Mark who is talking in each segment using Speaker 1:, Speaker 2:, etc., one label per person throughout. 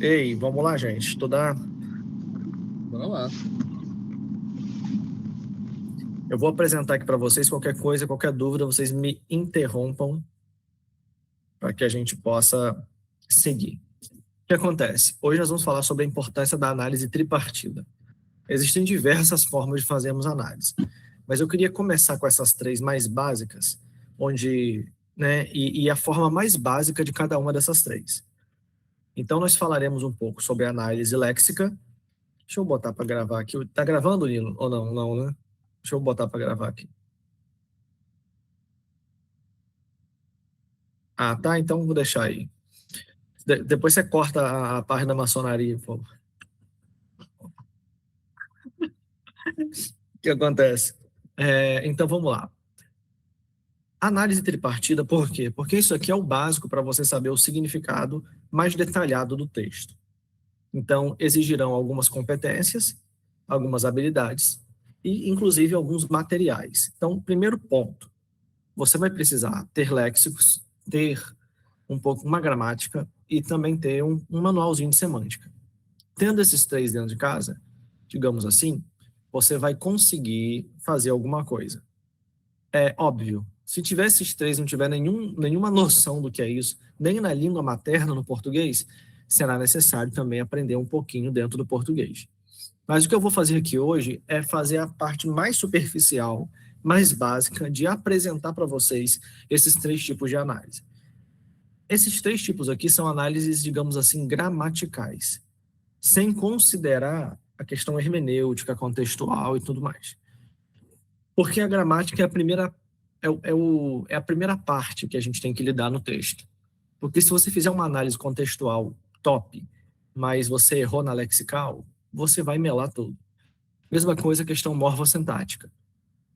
Speaker 1: Ei, vamos lá, gente. Estudar.
Speaker 2: Bora lá.
Speaker 1: Eu vou apresentar aqui para vocês qualquer coisa, qualquer dúvida, vocês me interrompam para que a gente possa seguir. O que acontece? Hoje nós vamos falar sobre a importância da análise tripartida. Existem diversas formas de fazermos análise, mas eu queria começar com essas três mais básicas, onde, né, e a forma mais básica de cada uma dessas três. Então nós falaremos um pouco sobre a análise léxica. Deixa eu botar para gravar aqui. Tá gravando, Nilo? Ou não? Não, né? Deixa eu botar para gravar aqui. Ah, tá. Então vou deixar aí. Depois você corta a parte da maçonaria, pô. O que acontece? Então vamos lá. Análise tripartida, por quê? Porque isso aqui é o básico para você saber o significado mais detalhado do texto. Então, exigirão algumas competências, algumas habilidades e, inclusive, alguns materiais. Então, primeiro ponto, você vai precisar ter léxicos, ter um pouco uma gramática e também ter um manualzinho de semântica. Tendo esses três dentro de casa, digamos assim, você vai conseguir fazer alguma coisa. É óbvio, se tiver esses três e não tiver nenhuma noção do que é isso, nem na língua materna, no português, será necessário também aprender um pouquinho dentro do português. Mas o que eu vou fazer aqui hoje é fazer a parte mais superficial, mais básica, de apresentar para vocês esses três tipos de análise. Esses três tipos aqui são análises, digamos assim, gramaticais, sem considerar a questão hermenêutica, contextual e tudo mais. Porque a gramática é a primeira, é a primeira parte que a gente tem que lidar no texto. Porque se você fizer uma análise contextual top, mas você errou na lexical, você vai melar tudo. Mesma coisa a questão morfossintática.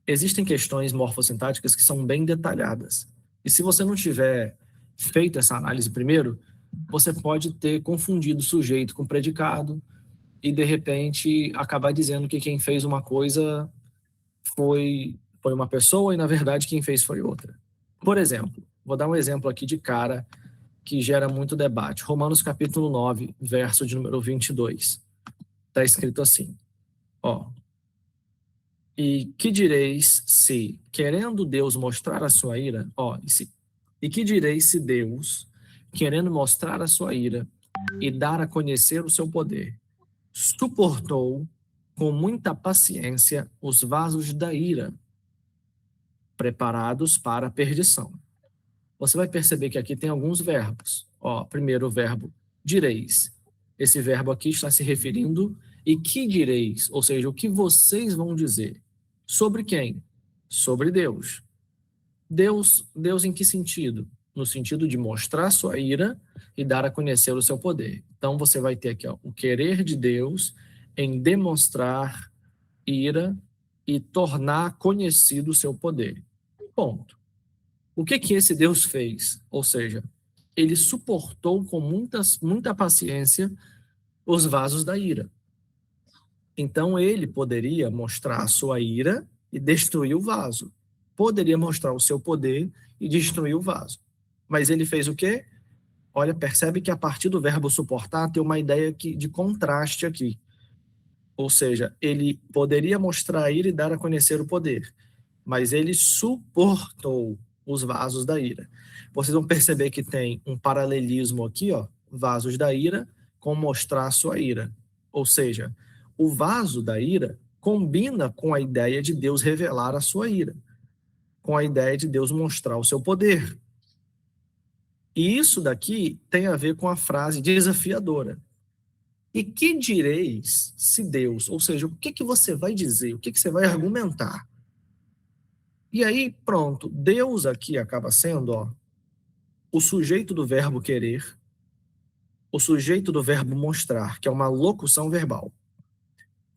Speaker 1: Existem questões morfossintáticas que são bem detalhadas. E se você não tiver feito essa análise primeiro, você pode ter confundido sujeito com predicado e, de repente, acabar dizendo que quem fez uma coisa foi uma pessoa e, na verdade, quem fez foi outra. Por exemplo, vou dar um exemplo aqui de cara que gera muito debate. Romanos capítulo 9, verso de número 22. Está escrito assim, ó. E que direis se, querendo Deus mostrar a sua ira, e que direis se Deus, querendo mostrar a sua ira e dar a conhecer o seu poder, suportou com muita paciência os vasos da ira, preparados para a perdição. Você vai perceber que aqui tem alguns verbos. Ó, primeiro o verbo direis. Esse verbo aqui está se referindo e que direis, ou seja, o que vocês vão dizer. Sobre quem? Sobre Deus. Deus em que sentido? No sentido de mostrar sua ira e dar a conhecer o seu poder. Então você vai ter aqui ó, o querer de Deus em demonstrar ira e tornar conhecido o seu poder. Ponto. O que esse Deus fez? Ou seja, ele suportou com muita paciência os vasos da ira. Então ele poderia mostrar a sua ira e destruir o vaso. Poderia mostrar o seu poder e destruir o vaso. Mas ele fez o quê? Olha, percebe que a partir do verbo suportar tem uma ideia de contraste aqui. Ou seja, ele poderia mostrar a ira e dar a conhecer o poder, mas ele suportou os vasos da ira. Vocês vão perceber que tem um paralelismo aqui, ó, vasos da ira com mostrar a sua ira. Ou seja, o vaso da ira combina com a ideia de Deus revelar a sua ira, com a ideia de Deus mostrar o seu poder. E isso daqui tem a ver com a frase desafiadora. E que direis se Deus, ou seja, o que você vai dizer, o que você vai argumentar? E aí, pronto, Deus aqui acaba sendo ó, o sujeito do verbo querer, o sujeito do verbo mostrar, que é uma locução verbal.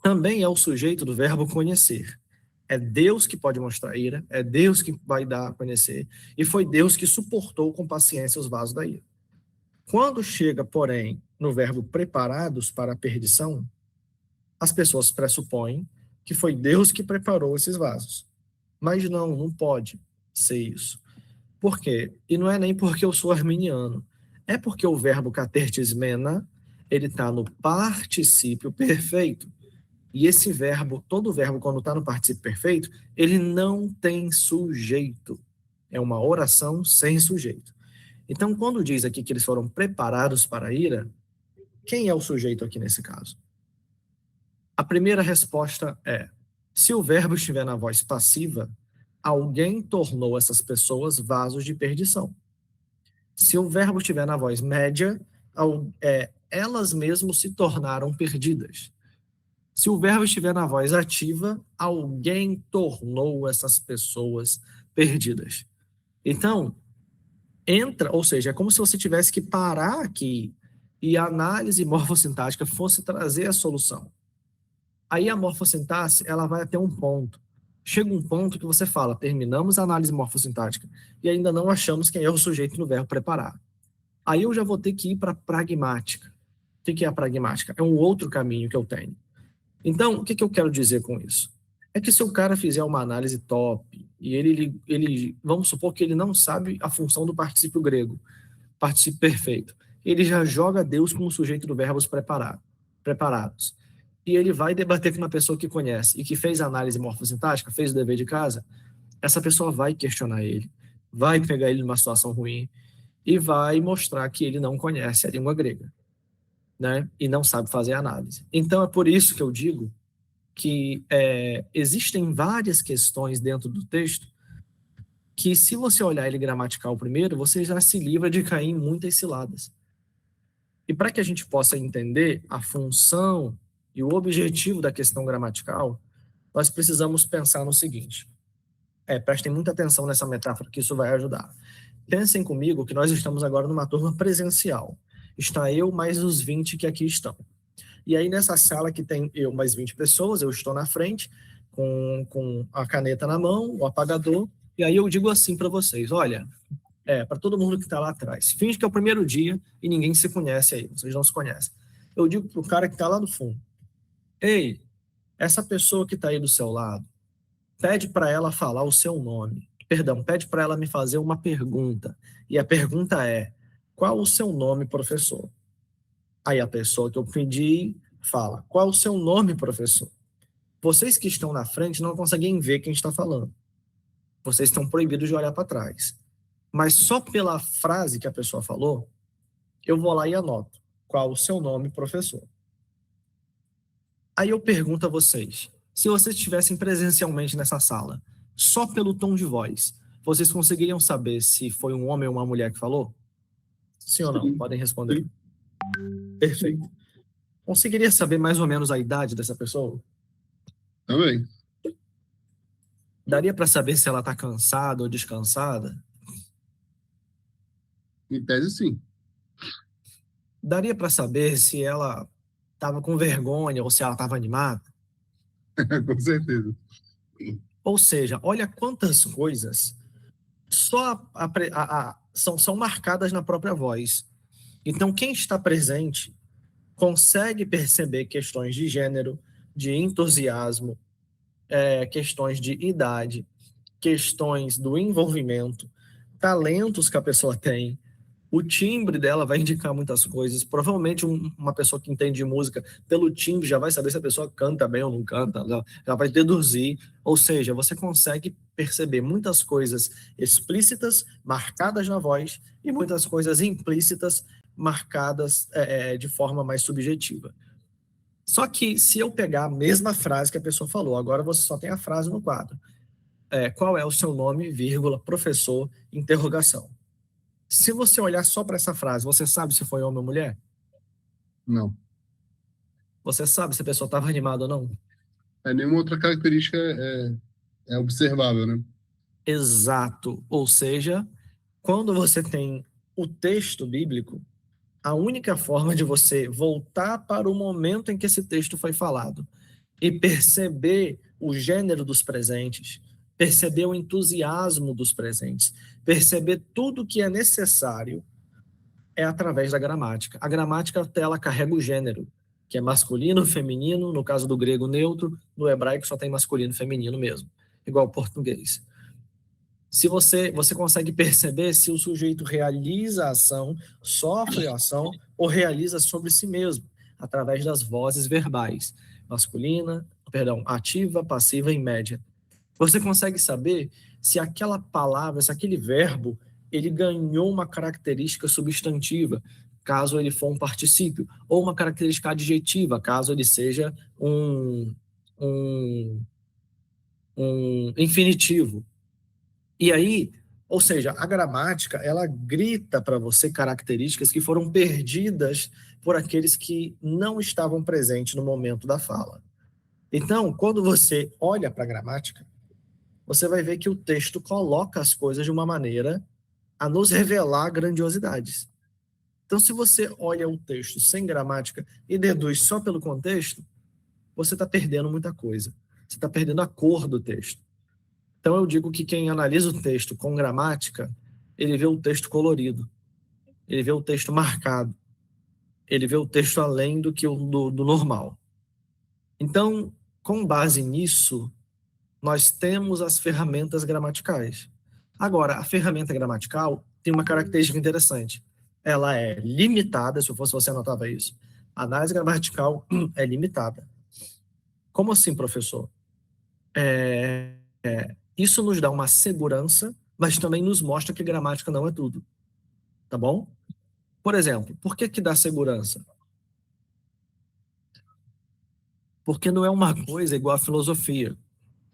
Speaker 1: Também é o sujeito do verbo conhecer. É Deus que pode mostrar ira, é Deus que vai dar a conhecer, e foi Deus que suportou com paciência os vasos da ira. Quando chega, porém, no verbo preparados para a perdição, as pessoas pressupõem que foi Deus que preparou esses vasos. Mas não pode ser isso. Por quê? E não é nem porque eu sou arminiano. É porque o verbo katertismena ele está no particípio perfeito. E esse verbo, todo verbo, quando está no particípio perfeito, ele não tem sujeito. É uma oração sem sujeito. Então, quando diz aqui que eles foram preparados para a ira, quem é o sujeito aqui nesse caso? A primeira resposta é: se o verbo estiver na voz passiva, alguém tornou essas pessoas vasos de perdição. Se o verbo estiver na voz média, elas mesmas se tornaram perdidas. Se o verbo estiver na voz ativa, alguém tornou essas pessoas perdidas. Então, entra, ou seja, é como se você tivesse que parar aqui e a análise morfossintática fosse trazer a solução. Aí a morfossintaxe, ela vai até um ponto. Chega um ponto que você fala, terminamos a análise morfossintática e ainda não achamos quem é o sujeito no verbo preparar. Aí eu já vou ter que ir para a pragmática. O que é a pragmática? É um outro caminho que eu tenho. Então, o que eu quero dizer com isso? É que se o cara fizer uma análise top e ele, vamos supor que ele não sabe a função do particípio grego, particípio perfeito, ele já joga Deus como sujeito do verbo preparados. E ele vai debater com uma pessoa que conhece e que fez a análise morfossintática, fez o dever de casa, essa pessoa vai questionar ele, vai pegar ele numa situação ruim e vai mostrar que ele não conhece a língua grega, né? E não sabe fazer análise. Então é por isso que eu digo que existem várias questões dentro do texto que, se você olhar ele gramatical primeiro, você já se livra de cair em muitas ciladas. E para que a gente possa entender a função e o objetivo da questão gramatical, nós precisamos pensar no seguinte. Prestem muita atenção nessa metáfora, que isso vai ajudar. Pensem comigo que nós estamos agora numa turma presencial. Está eu mais os 20 que aqui estão. E aí, nessa sala que tem eu mais 20 pessoas, eu estou na frente, com a caneta na mão, o apagador, e aí eu digo assim para vocês: olha, para todo mundo que está lá atrás, finge que é o primeiro dia e ninguém se conhece aí, vocês não se conhecem. Eu digo para o cara que está lá no fundo: ei, essa pessoa que está aí do seu lado, pede para ela falar o seu nome. Perdão, pede para ela me fazer uma pergunta. E a pergunta é: qual o seu nome, professor? Aí a pessoa que eu pedi fala: qual o seu nome, professor? Vocês que estão na frente não conseguem ver quem está falando. Vocês estão proibidos de olhar para trás. Mas só pela frase que a pessoa falou, eu vou lá e anoto: qual o seu nome, professor? Aí eu pergunto a vocês: se vocês estivessem presencialmente nessa sala, só pelo tom de voz, vocês conseguiriam saber se foi um homem ou uma mulher que falou? Sim ou não? Podem responder.
Speaker 2: Sim.
Speaker 1: Perfeito. Conseguiria saber mais ou menos a idade dessa pessoa?
Speaker 2: Também.
Speaker 1: Daria para saber se ela está cansada ou descansada?
Speaker 2: Em tese, sim.
Speaker 1: Daria para saber se ela estava com vergonha ou se ela estava animada?
Speaker 2: Com certeza.
Speaker 1: Ou seja, olha quantas coisas são marcadas na própria voz. Então, quem está presente consegue perceber questões de gênero, de entusiasmo, questões de idade, questões do envolvimento, talentos que a pessoa tem. O timbre dela vai indicar muitas coisas. Provavelmente uma pessoa que entende de música, pelo timbre, já vai saber se a pessoa canta bem ou não canta, já vai deduzir. Ou seja, você consegue perceber muitas coisas explícitas, marcadas na voz, e muitas coisas implícitas, marcadas de forma mais subjetiva. Só que, se eu pegar a mesma frase que a pessoa falou, agora você só tem a frase no quadro. Qual é o seu nome, vírgula, professor, interrogação. Se você olhar só para essa frase, você sabe se foi homem ou mulher?
Speaker 2: Não.
Speaker 1: Você sabe se a pessoa estava animada ou não?
Speaker 2: Nenhuma outra característica é observável, né?
Speaker 1: Exato. Ou seja, quando você tem o texto bíblico, a única forma de você voltar para o momento em que esse texto foi falado e perceber o gênero dos presentes, perceber o entusiasmo dos presentes, perceber tudo que é necessário é através da gramática. A gramática, ela carrega o gênero, que é masculino, feminino, no caso do grego neutro, no hebraico só tem masculino e feminino mesmo, igual ao português. Se você consegue perceber se o sujeito realiza a ação, sofre a ação ou realiza sobre si mesmo, através das vozes verbais, masculina, perdão, ativa, passiva e média. Você consegue saber se aquela palavra, se aquele verbo, ele ganhou uma característica substantiva, caso ele for um particípio, ou uma característica adjetiva, caso ele seja um, um infinitivo. E aí, ou seja, a gramática, ela grita para você características que foram perdidas por aqueles que não estavam presentes no momento da fala. Então, quando você olha para a gramática, você vai ver que o texto coloca as coisas de uma maneira a nos revelar grandiosidades. Então, se você olha o texto sem gramática e deduz só pelo contexto, você está perdendo muita coisa. Você está perdendo a cor do texto. Então, eu digo que quem analisa o texto com gramática, ele vê o texto colorido, ele vê o texto marcado, ele vê o texto além do que do normal. Então, com base nisso, nós temos as ferramentas gramaticais. Agora, a ferramenta gramatical tem uma característica interessante. Ela é limitada, se eu fosse você anotava isso. A análise gramatical é limitada. Como assim, professor? Isso nos dá uma segurança, mas também nos mostra que gramática não é tudo. Tá bom? Por exemplo, por que dá segurança? Porque não é uma coisa igual à filosofia.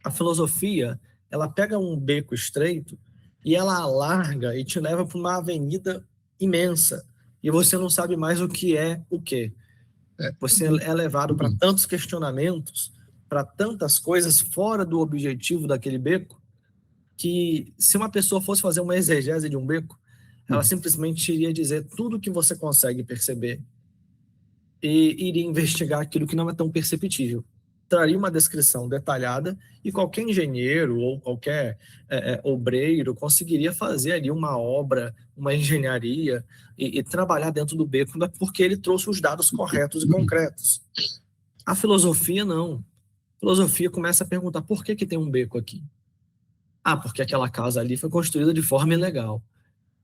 Speaker 1: A filosofia, ela pega um beco estreito e ela alarga e te leva para uma avenida imensa. E você não sabe mais o que é o quê. Você é levado para tantos questionamentos, para tantas coisas fora do objetivo daquele beco, que se uma pessoa fosse fazer uma exegese de um beco, ela simplesmente iria dizer tudo que você consegue perceber e iria investigar aquilo que não é tão perceptível. Traria uma descrição detalhada e qualquer engenheiro ou qualquer obreiro conseguiria fazer ali uma obra, uma engenharia e trabalhar dentro do beco, porque ele trouxe os dados corretos e concretos. A filosofia não. A filosofia começa a perguntar por que tem um beco aqui? Ah, porque aquela casa ali foi construída de forma ilegal.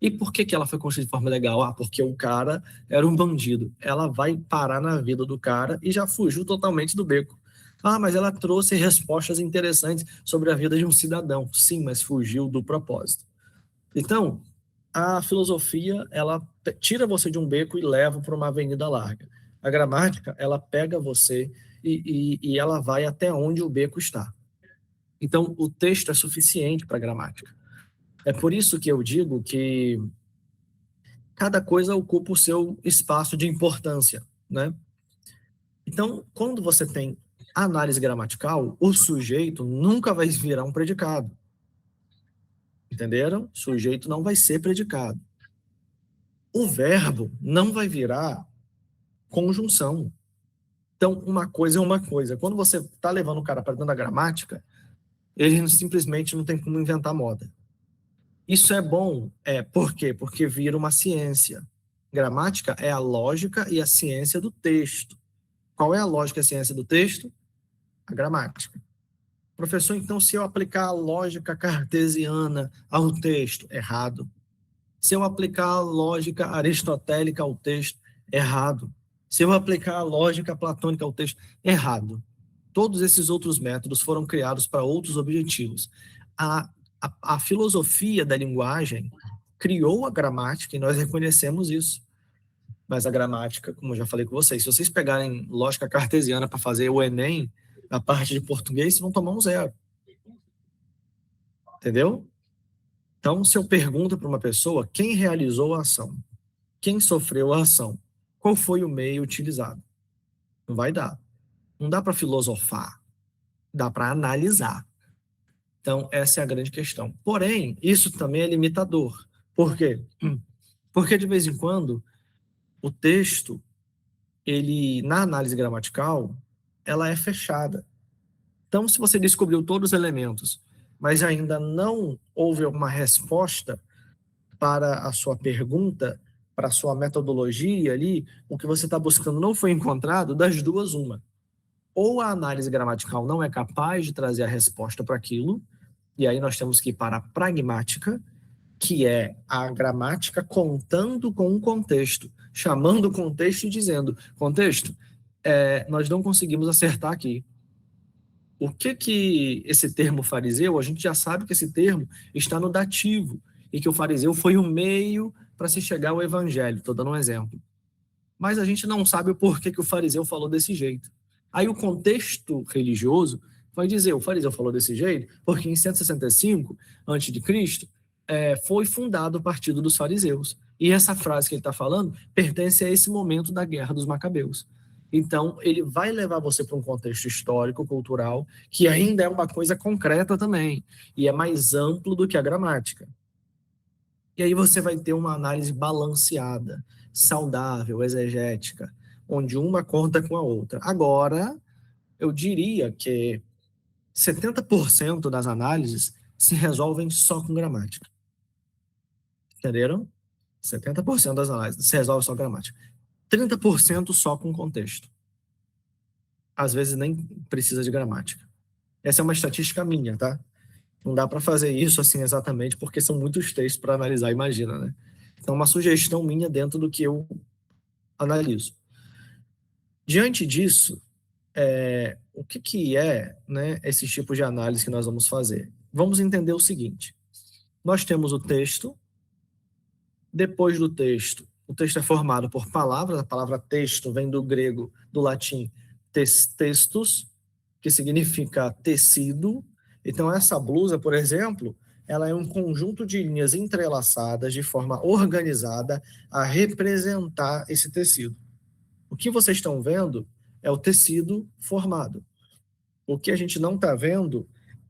Speaker 1: E por que ela foi construída de forma ilegal? Ah, porque o cara era um bandido. Ela vai parar na vida do cara e já fugiu totalmente do beco. Ah, mas ela trouxe respostas interessantes sobre a vida de um cidadão. Sim, mas fugiu do propósito. Então, a filosofia, ela tira você de um beco e leva para uma avenida larga. A gramática, ela pega você e ela vai até onde o beco está. Então, o texto é suficiente para a gramática. É por isso que eu digo que cada coisa ocupa o seu espaço de importância, né? Então, quando você tem análise gramatical, o sujeito nunca vai virar um predicado. Entenderam? O sujeito não vai ser predicado. O verbo não vai virar conjunção. Então, uma coisa é uma coisa. Quando você está levando o cara para dentro da gramática, ele simplesmente não tem como inventar moda. Isso é bom, por quê? Porque vira uma ciência. Gramática é a lógica e a ciência do texto. Qual é a lógica e a ciência do texto? A gramática. Professor, então, se eu aplicar a lógica cartesiana ao texto, errado. Se eu aplicar a lógica aristotélica ao texto, errado. Se eu aplicar a lógica platônica ao texto, errado. Todos esses outros métodos foram criados para outros objetivos. A filosofia da linguagem criou a gramática e nós reconhecemos isso. Mas a gramática, como eu já falei com vocês, se vocês pegarem lógica cartesiana para fazer o Enem, na parte de português, vocês vão tomar um 0. Entendeu? Então, se eu pergunto para uma pessoa quem realizou a ação, quem sofreu a ação, qual foi o meio utilizado? Não vai dar. Não dá para filosofar, dá para analisar. Então, essa é a grande questão. Porém, isso também é limitador. Por quê? Porque, de vez em quando, o texto, ele, na análise gramatical, ela é fechada. Então, se você descobriu todos os elementos, mas ainda não houve uma resposta para a sua pergunta, para a sua metodologia ali, o que você está buscando não foi encontrado, das duas, uma. Ou a análise gramatical não é capaz de trazer a resposta para aquilo, E aí nós temos que ir para a pragmática, que é a gramática contando com um contexto, chamando o contexto e dizendo, contexto, nós não conseguimos acertar aqui. O que esse termo fariseu, a gente já sabe que esse termo está no dativo, e que o fariseu foi o meio para se chegar ao evangelho, estou dando um exemplo. Mas a gente não sabe o porquê que o fariseu falou desse jeito. Aí o contexto religioso vai dizer, o fariseu falou desse jeito porque em 165 a.C., foi fundado o partido dos fariseus. E essa frase que ele está falando pertence a esse momento da Guerra dos Macabeus. Então, ele vai levar você para um contexto histórico, cultural, que ainda é uma coisa concreta também, e é mais amplo do que a gramática. E aí você vai ter uma análise balanceada, saudável, exegética, onde uma conta com a outra. Agora, eu diria que 70% das análises se resolvem só com gramática. Entenderam? 70% das análises se resolve só com gramática. 30% só com contexto. Às vezes nem precisa de gramática. Essa é uma estatística minha, tá? Não dá para fazer isso assim exatamente, porque são muitos textos para analisar, imagina, né? Então, uma sugestão minha dentro do que eu analiso. Diante disso, o que é, né, esse tipo de análise que nós vamos fazer? Vamos entender o seguinte. Nós temos o texto, depois do texto, o texto é formado por palavras, a palavra texto vem do grego, do latim, textus, que significa tecido. Então, essa blusa, por exemplo, ela é um conjunto de linhas entrelaçadas de forma organizada a representar esse tecido. O que vocês estão vendo é o tecido formado. O que a gente não está vendo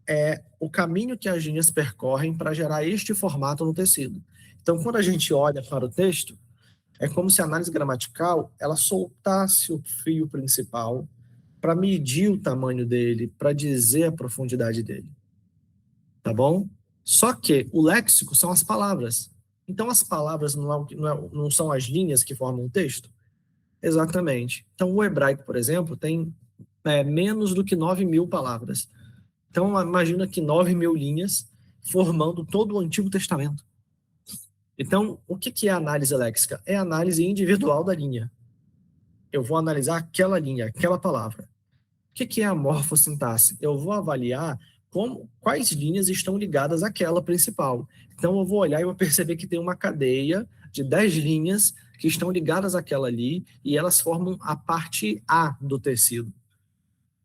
Speaker 1: é o caminho que as linhas percorrem para gerar este formato no tecido. Então, quando a gente olha para o texto, é como se a análise gramatical ela soltasse o fio principal para medir o tamanho dele, para dizer a profundidade dele. Tá bom? Só que o léxico são as palavras. Então, as palavras não são as linhas que formam o texto? Exatamente. Então, o hebraico, por exemplo, tem menos do que 9.000 palavras. Então, imagina que 9.000 linhas formando todo o Antigo Testamento. Então, o que é análise léxica? É a análise individual da linha. Eu vou analisar aquela linha, aquela palavra. O que é a morfossintaxe? Eu vou avaliar quais linhas estão ligadas àquela principal. Então, eu vou olhar e vou perceber que tem uma cadeia de 10 linhas que estão ligadas àquela ali e elas formam a parte A do tecido.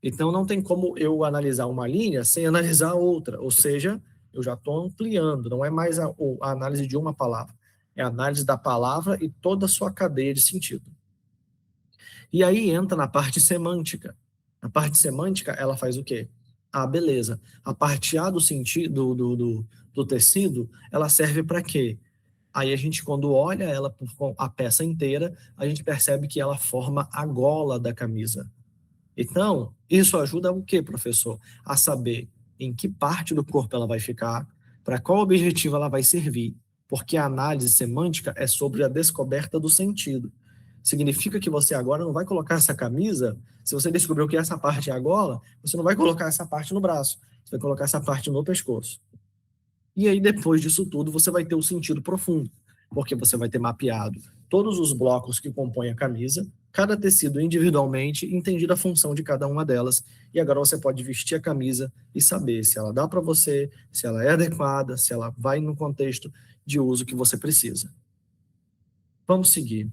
Speaker 1: Então, não tem como eu analisar uma linha sem analisar a outra, ou seja, eu já estou ampliando, não é mais a análise de uma palavra, é a análise da palavra e toda a sua cadeia de sentido. E aí entra na parte semântica. A parte semântica, ela faz o quê? Ah, beleza. A parte A do sentido do tecido, ela serve para quê? Aí a gente, quando olha ela, a peça inteira, a gente percebe que ela forma a gola da camisa. Então, isso ajuda o quê, professor? A saber em que parte do corpo ela vai ficar, para qual objetivo ela vai servir. Porque a análise semântica é sobre a descoberta do sentido. Significa que você agora não vai colocar essa camisa, se você descobriu que essa parte é a gola, você não vai colocar essa parte no braço, você vai colocar essa parte no pescoço. E aí, depois disso tudo, você vai ter o sentido profundo, porque você vai ter mapeado todos os blocos que compõem a camisa, cada tecido individualmente, entendido a função de cada uma delas, e agora você pode vestir a camisa e saber se ela dá para você, se ela é adequada, se ela vai no contexto de uso que você precisa. Vamos seguir.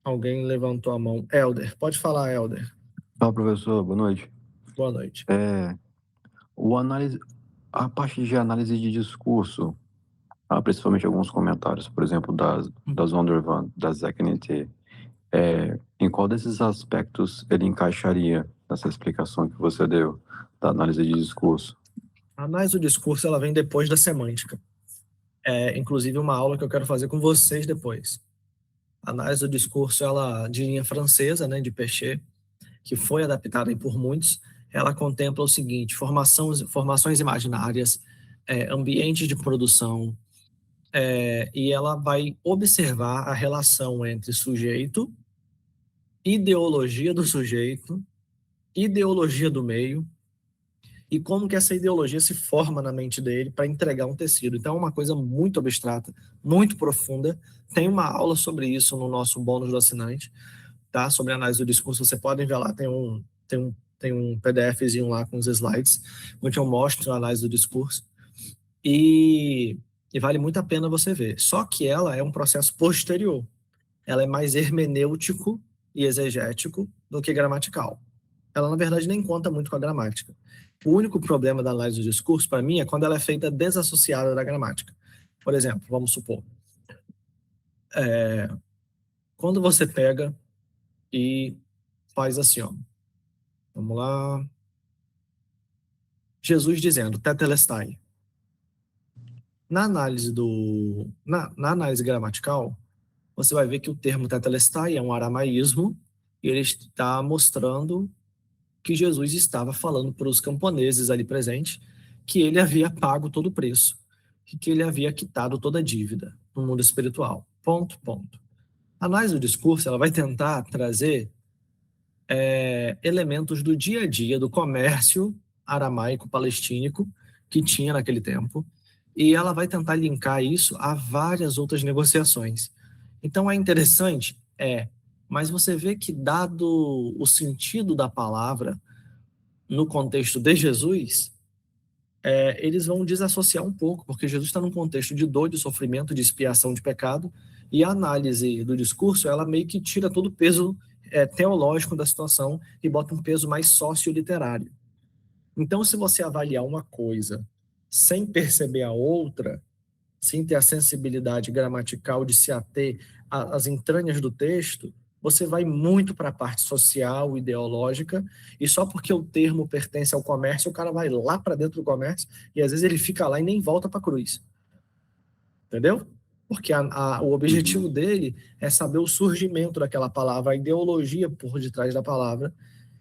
Speaker 1: Alguém levantou a mão. Helder, pode falar, Helder.
Speaker 3: Fala, professor, boa noite.
Speaker 1: Boa noite.
Speaker 3: A parte de análise de discurso, principalmente alguns comentários, por exemplo, da Zondervan, da Zeknet, em qual desses aspectos ele encaixaria nessa explicação que você deu da análise de discurso?
Speaker 1: A análise do discurso ela vem depois da semântica. Inclusive uma aula que eu quero fazer com vocês depois. A análise do discurso, ela de linha francesa, né, de Péchet, que foi adaptada aí por muitos, ela contempla o seguinte: formações imaginárias, ambientes de produção, e ela vai observar a relação entre sujeito, ideologia do sujeito, ideologia do meio e como que essa ideologia se forma na mente dele para entregar um tecido. Então é uma coisa muito abstrata, muito profunda. Tem uma aula sobre isso no nosso bônus do assinante, tá? Sobre análise do discurso. Você pode ver lá, tem um PDFzinho lá com os slides, onde eu mostro a análise do discurso. E vale muito a pena você ver. Só que ela é um processo posterior. Ela é mais hermenêutico e exegético do que gramatical. Ela, na verdade, nem conta muito com a gramática. O único problema da análise do discurso, para mim, é quando ela é feita desassociada da gramática. Por exemplo, vamos supor, quando você pega e faz assim, ó. Vamos lá. Jesus dizendo, tetelestai. Na análise gramatical, você vai ver que o termo tetelestai é um aramaísmo e ele está mostrando que Jesus estava falando para os camponeses ali presentes que ele havia pago todo o preço, que ele havia quitado toda a dívida no mundo espiritual. Ponto, ponto. A análise do discurso ela vai tentar trazer elementos do dia a dia do comércio aramaico palestínico que tinha naquele tempo e ela vai tentar linkar isso a várias outras negociações. Então é interessante, mas você vê que dado o sentido da palavra no contexto de Jesus, eles vão desassociar um pouco, porque Jesus está num contexto de dor, de sofrimento, de expiação de pecado, e a análise do discurso, ela meio que tira todo o peso teológico da situação e bota um peso mais sócio-literário. Então, se você avaliar uma coisa sem perceber a outra, sem ter a sensibilidade gramatical de se ater às entranhas do texto, você vai muito para a parte social, ideológica, e só porque o termo pertence ao comércio, o cara vai lá para dentro do comércio, e às vezes ele fica lá e nem volta para a cruz. Entendeu? Porque o objetivo dele é saber o surgimento daquela palavra, a ideologia por detrás da palavra,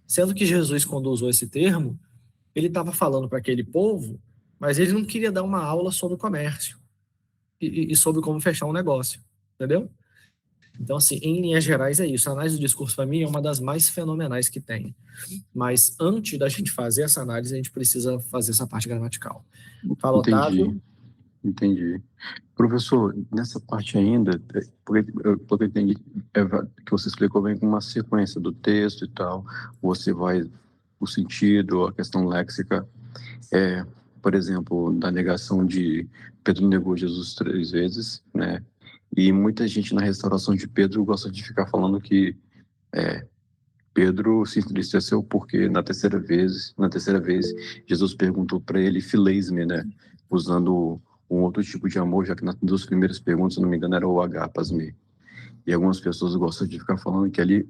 Speaker 1: sendo que Jesus, quando usou esse termo, ele estava falando para aquele povo, mas ele não queria dar uma aula sobre o comércio e sobre como fechar um negócio, entendeu? Então, assim, em linhas gerais é isso. A análise do discurso, para mim, é uma das mais fenomenais que tem. Mas antes da gente fazer essa análise, a gente precisa fazer essa parte gramatical. Fala, Otávio.
Speaker 3: Entendi. Professor, nessa parte ainda, porque eu entendi que você explicou bem com uma sequência do texto e tal, você vai o sentido, a questão léxica, por exemplo, da negação de Pedro negou Jesus 3 vezes, né? E muita gente na restauração de Pedro gosta de ficar falando que Pedro se entristeceu porque na terceira vez, Jesus perguntou para ele fileisme, né? Usando um outro tipo de amor, já que nas duas primeiras perguntas, se não me engano, era o agapasme. E algumas pessoas gostam de ficar falando que ali,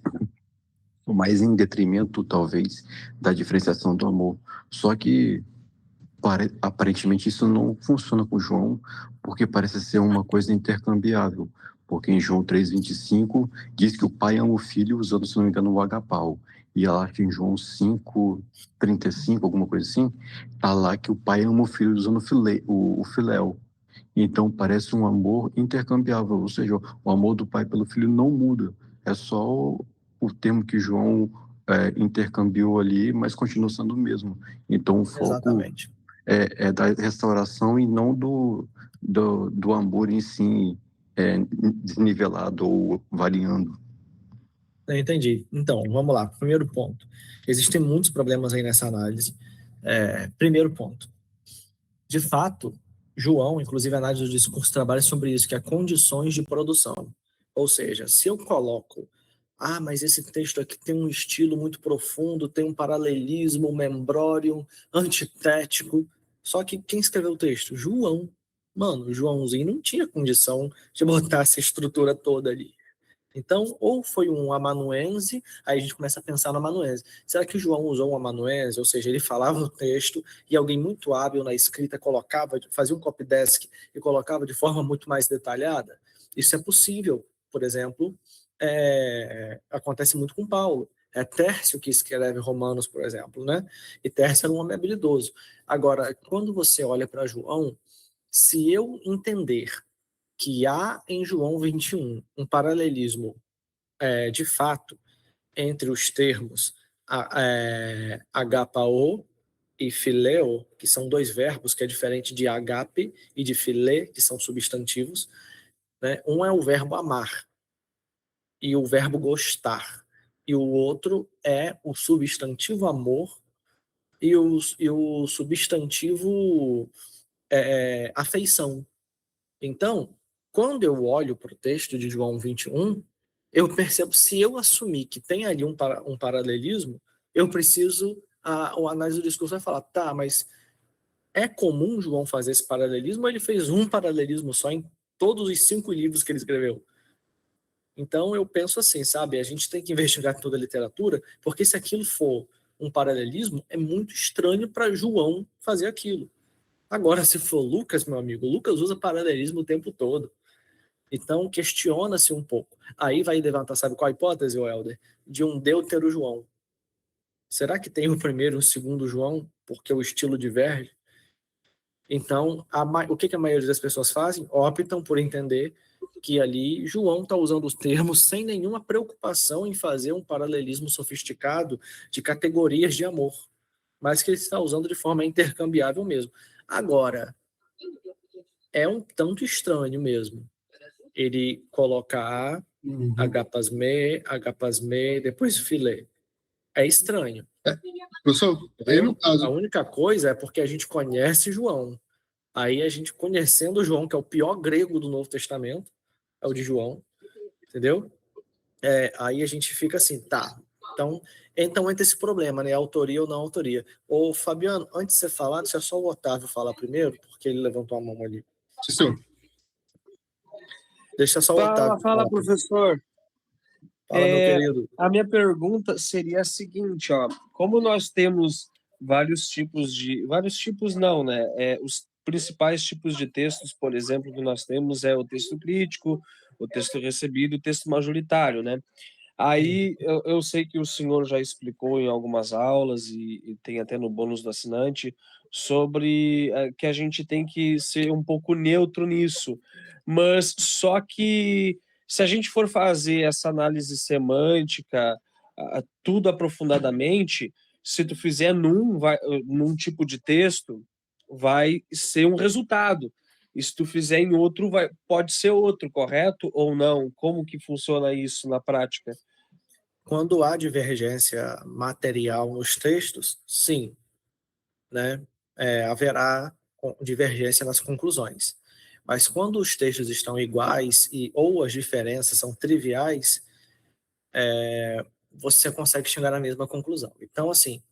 Speaker 3: mais em detrimento, talvez, da diferenciação do amor. Só que aparentemente isso não funciona com João, porque parece ser uma coisa intercambiável. Porque em João 3,25 diz que o pai ama o filho usando, se não me engano, o agapau. E eu acho que em João 5,35, alguma coisa assim, tá lá que o pai ama o filho usando o filéu. Então parece um amor intercambiável, ou seja, o amor do pai pelo filho não muda. É só o termo que João intercambiou ali, mas continua sendo o mesmo. Então o foco
Speaker 1: Exatamente.
Speaker 3: é da restauração e não do amor em si desnivelado ou variando.
Speaker 1: Eu entendi. Então, vamos lá. Primeiro ponto. Existem muitos problemas aí nessa análise. Primeiro ponto. De fato, João, inclusive a análise do discurso, trabalha sobre isso, que é condições de produção. Ou seja, se eu coloco, mas esse texto aqui tem um estilo muito profundo, tem um paralelismo, um membrorium, antitético. Só que quem escreveu o texto? João. Mano, Joãozinho não tinha condição de botar essa estrutura toda ali. Então, ou foi um amanuense, aí a gente começa a pensar no amanuense. Será que o João usou um amanuense? Ou seja, ele falava o texto e alguém muito hábil na escrita colocava, fazia um copydesk e colocava de forma muito mais detalhada? Isso é possível. Por exemplo, acontece muito com Paulo. É Tércio que escreve Romanos, por exemplo, né? E Tércio era um homem habilidoso. Agora, quando você olha para João, se eu entender que há em João 21 um paralelismo de fato entre os termos agapao e phileo, que são dois verbos, que é diferente de agape e de philê, que são substantivos, né? Um é o verbo amar e o verbo gostar, e o outro é o substantivo amor e o substantivo afeição. Então, quando eu olho para o texto de João 21, eu percebo, se eu assumir que tem ali um paralelismo, eu preciso, o análise do discurso vai falar, tá, mas é comum João fazer esse paralelismo ou ele fez um paralelismo só em todos os 5 livros que ele escreveu? Então, eu penso assim, sabe, a gente tem que investigar toda a literatura, porque se aquilo for um paralelismo, é muito estranho para João fazer aquilo. Agora, se for Lucas, meu amigo, Lucas usa paralelismo o tempo todo. Então, questiona-se um pouco. Aí vai levantar, sabe qual a hipótese, Helder? De um Deutero João. Será que tem o primeiro e o segundo João, porque o estilo diverge? Então, o que a maioria das pessoas fazem? Optam por entender que ali João está usando os termos sem nenhuma preocupação em fazer um paralelismo sofisticado de categorias de amor, mas que ele está usando de forma intercambiável mesmo. Agora, é um tanto estranho mesmo ele colocar agapasme, depois filé. É estranho.
Speaker 2: Professor, aí no
Speaker 1: A
Speaker 2: caso,
Speaker 1: única coisa é porque a gente conhece João. Aí a gente conhecendo João, que é o pior grego do Novo Testamento, é o de João, entendeu? Aí a gente fica assim, tá. Então entra esse problema, né? Autoria ou não autoria. Ô, Fabiano, antes de você falar, deixa só o Otávio falar primeiro, porque ele levantou a mão ali.
Speaker 2: sim, senhor.
Speaker 1: Deixa só o Otávio
Speaker 4: Fala,
Speaker 1: falar.
Speaker 4: professor.
Speaker 1: Fala, meu querido.
Speaker 4: A minha pergunta seria a seguinte, ó. Como nós temos vários tipos não, né? Os principais tipos de textos, por exemplo, que nós temos é o texto crítico, o texto recebido e o texto majoritário, né? Aí eu sei que o senhor já explicou em algumas aulas e tem até no bônus do assinante sobre que a gente tem que ser um pouco neutro nisso, mas só que se a gente for fazer essa análise semântica tudo aprofundadamente, se tu fizer num tipo de texto, vai ser um resultado. E se tu fizer em outro, pode ser outro, correto ou não? Como que funciona isso na prática?
Speaker 1: Quando há divergência material nos textos, sim, né? Haverá divergência nas conclusões. Mas quando os textos estão iguais ou as diferenças são triviais, você consegue chegar na mesma conclusão. Então, assim,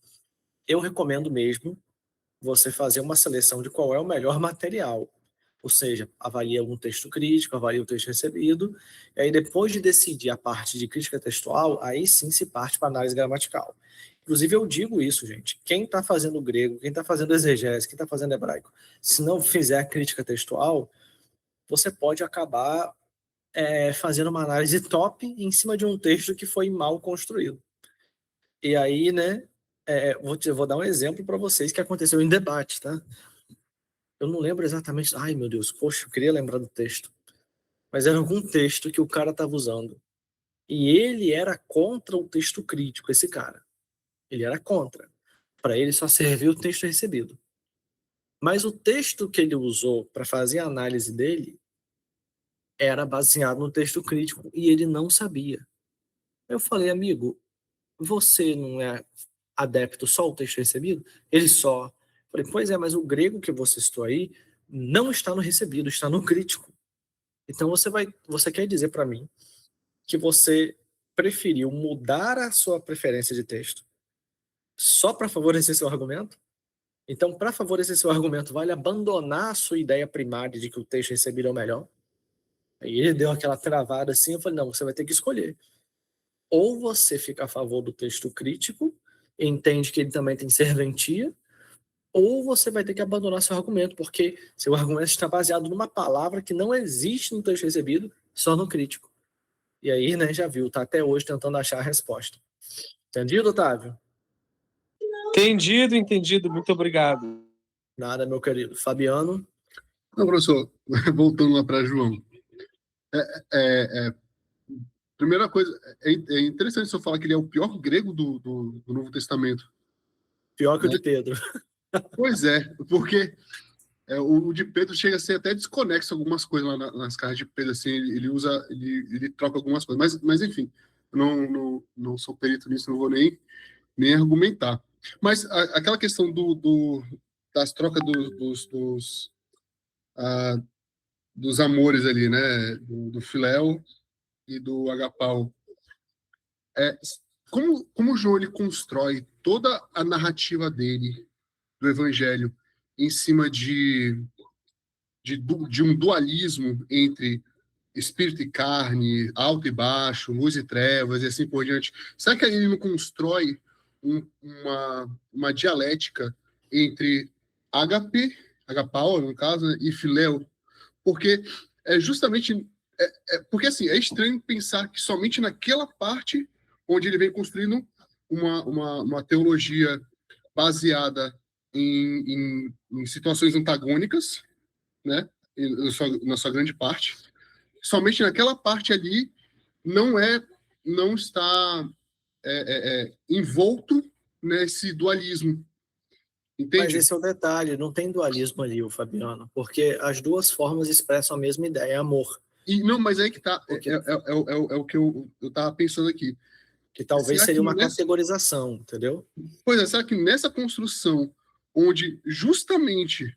Speaker 1: eu recomendo mesmo você fazer uma seleção de qual é o melhor material. Ou seja, avalia um texto crítico, avalia o texto recebido, e aí depois de decidir a parte de crítica textual, aí sim se parte para análise gramatical. Inclusive eu digo isso, gente, quem está fazendo grego, quem está fazendo exegese, quem está fazendo hebraico, se não fizer a crítica textual, você pode acabar fazendo uma análise top em cima de um texto que foi mal construído. E aí, né, vou dar um exemplo para vocês que aconteceu em debate, tá? Eu não lembro exatamente. Ai, meu Deus, poxa, eu queria lembrar do texto. Mas era algum texto que o cara estava usando. E ele era contra o texto crítico, esse cara. Ele era contra. Para ele só serviu o texto recebido. Mas o texto que ele usou para fazer a análise dele era baseado no texto crítico e ele não sabia. Eu falei, amigo, você não é adepto só ao texto recebido? Ele só. Eu falei, pois é, mas o grego que você citou aí não está no recebido, está no crítico. Então você quer dizer para mim que você preferiu mudar a sua preferência de texto só para favorecer seu argumento? Então, para favorecer seu argumento, vale abandonar a sua ideia primária de que o texto recebido é o melhor? Aí ele deu aquela travada assim, eu falei, não, você vai ter que escolher. Ou você fica a favor do texto crítico, entende que ele também tem serventia, ou você vai ter que abandonar seu argumento, porque seu argumento está baseado numa palavra que não existe no texto recebido, só no crítico. E aí, né, já viu, tá até hoje tentando achar a resposta. Entendido, Otávio?
Speaker 4: Entendido. Muito obrigado.
Speaker 1: Nada, meu querido. Fabiano?
Speaker 2: Não, professor, voltando lá para João. Primeira coisa, é interessante o senhor falar que ele é o pior grego do Novo Testamento.
Speaker 1: Pior que o de Pedro.
Speaker 2: Pois é, porque o de Pedro chega a ser até desconexo algumas coisas lá nas cartas de Pedro, assim, ele troca algumas coisas, mas enfim, não sou perito nisso, não vou nem argumentar. Mas aquela questão das trocas dos amores ali, né, do Filéu e do Agapau, como o João ele constrói toda a narrativa dele, do Evangelho, em cima de um dualismo entre espírito e carne, alto e baixo, luz e trevas, e assim por diante. Será que ele não constrói uma dialética entre agapau, no caso, né, e filéu? Porque é justamente... porque, assim, é estranho pensar que somente naquela parte onde ele vem construindo uma teologia baseada em situações antagônicas, né, na sua grande parte, somente naquela parte ali não está envolto nesse dualismo,
Speaker 1: Mas
Speaker 2: entende?
Speaker 1: esse é o detalhe, não tem dualismo ali, o Fabiano, porque as duas formas expressam a mesma ideia, é amor.
Speaker 2: E não, mas aí que tá,
Speaker 1: Porque,
Speaker 2: é o que eu estava pensando aqui.
Speaker 1: que talvez
Speaker 2: Será
Speaker 1: seria
Speaker 2: que
Speaker 1: uma categorização, entendeu?
Speaker 2: Pois é, será que nessa construção, onde justamente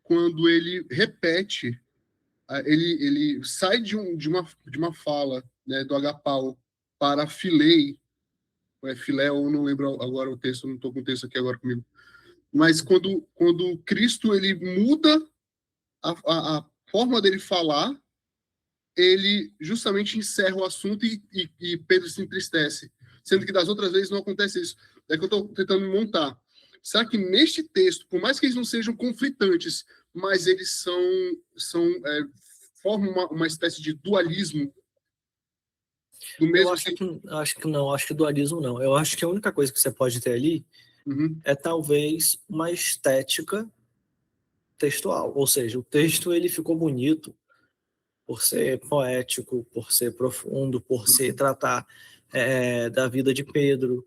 Speaker 2: quando ele repete, ele sai de uma fala, né, do agapau para filei, filé, eu não lembro agora o texto, não estou com o texto aqui agora comigo, mas quando Cristo ele muda a forma dele falar, ele justamente encerra o assunto e Pedro se entristece, sendo que das outras vezes não acontece isso. É que eu estou tentando montar. Será que neste texto, por mais que eles não sejam conflitantes, mas eles formam uma espécie de dualismo do
Speaker 1: Eu
Speaker 2: mesmo
Speaker 1: acho que não, acho que dualismo não. Eu acho que a única coisa que você pode ter ali
Speaker 2: Uhum.
Speaker 1: é talvez uma estética textual, ou seja, o texto ele ficou bonito por ser poético, por ser profundo, por ser tratar da vida de Pedro,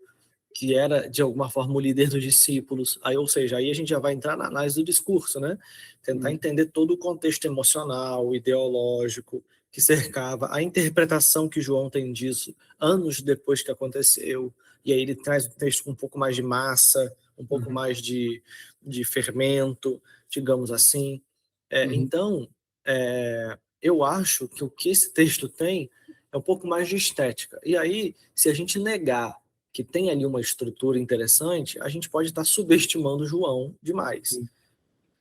Speaker 1: que era de alguma forma o líder dos discípulos. Aí, ou seja, aí a gente já vai entrar na análise do discurso, né? Tentar entender todo o contexto emocional, ideológico que cercava a interpretação que João tem disso anos depois que aconteceu. E aí ele traz o texto com um pouco mais de massa, um pouco mais de fermento, digamos assim. Então, eu acho que o que esse texto tem é um pouco mais de estética. E aí, se a gente negar que tem ali uma estrutura interessante, a gente pode estar subestimando João demais,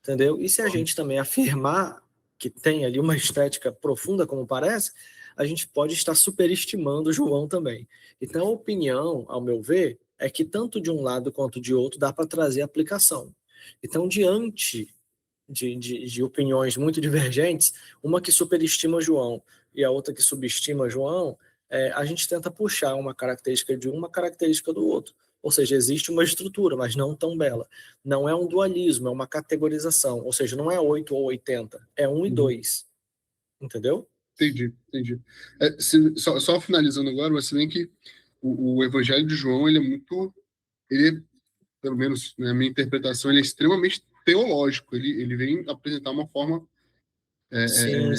Speaker 1: entendeu? E se a gente também afirmar que tem ali uma estética profunda, como parece, a gente pode estar superestimando João também. Então, a opinião, ao meu ver, é que tanto de um lado quanto de outro dá para trazer aplicação. Então, diante de opiniões muito divergentes, uma que superestima João e a outra que subestima João, a gente tenta puxar uma característica de uma característica do outro. Ou seja, existe uma estrutura, mas não tão bela. Não é um dualismo, é uma categorização. Ou seja, não é 8 ou 80, é 1 e 2. Entendeu?
Speaker 2: Entendi. Só finalizando agora, mas se bem que o Evangelho de João, pelo menos na minha interpretação, ele é extremamente teológico. Ele vem apresentar uma forma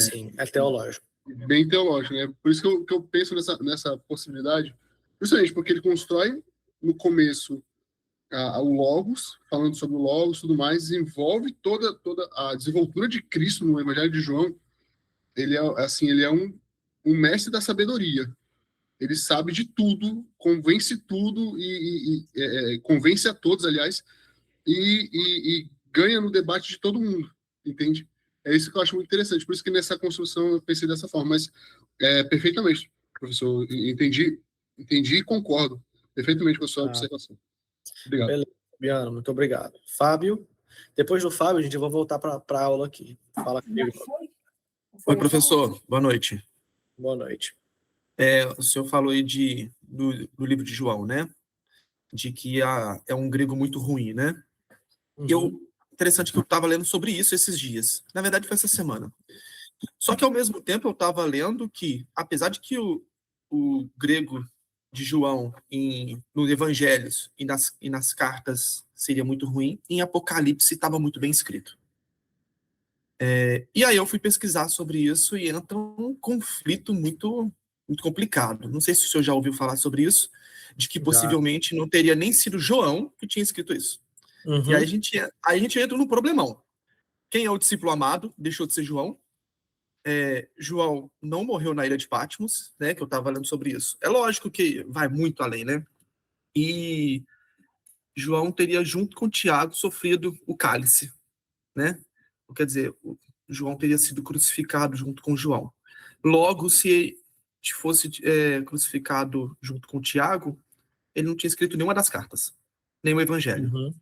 Speaker 1: Sim, é teológico.
Speaker 2: bem teológica, né? Por isso que eu penso nessa possibilidade, justamente porque ele constrói no começo o Logos, falando sobre o Logos e tudo mais, desenvolve toda a desenvoltura de Cristo no Evangelho de João. Ele é um mestre da sabedoria. Ele sabe de tudo, convence tudo convence a todos, aliás, e ganha no debate de todo mundo, entende? É isso que eu acho muito interessante. Por isso que nessa construção eu pensei dessa forma. Mas perfeitamente, professor. Entendi e concordo perfeitamente com a sua observação. Obrigado.
Speaker 1: Beleza, Fabiano, muito obrigado. Fábio, depois do Fábio, a gente vai voltar para a aula aqui. Fala comigo.
Speaker 5: Oi, professor. Boa noite.
Speaker 1: Boa noite.
Speaker 5: O senhor falou aí do livro de João, né? De que é um grego muito ruim, né? Interessante que eu estava lendo sobre isso esses dias. Na verdade, foi essa semana. Só que, ao mesmo tempo, eu estava lendo que, apesar de que o grego de João nos evangelhos e nas cartas seria muito ruim, em Apocalipse estava muito bem escrito. E aí eu fui pesquisar sobre isso e entra um conflito muito, muito complicado. Não sei se o senhor já ouviu falar sobre isso, de que possivelmente não teria nem sido João que tinha escrito isso. E aí a gente entra num problemão. Quem é o discípulo amado? Deixou de ser João. João não morreu na ilha de Patmos, né? Que eu estava lendo sobre isso. É lógico que vai muito além, né? E João teria, junto com Tiago, sofrido o cálice, né? Quer dizer, João teria sido crucificado junto com João. Logo, se fosse crucificado junto com Tiago, ele não tinha escrito nenhuma das cartas, nem o evangelho.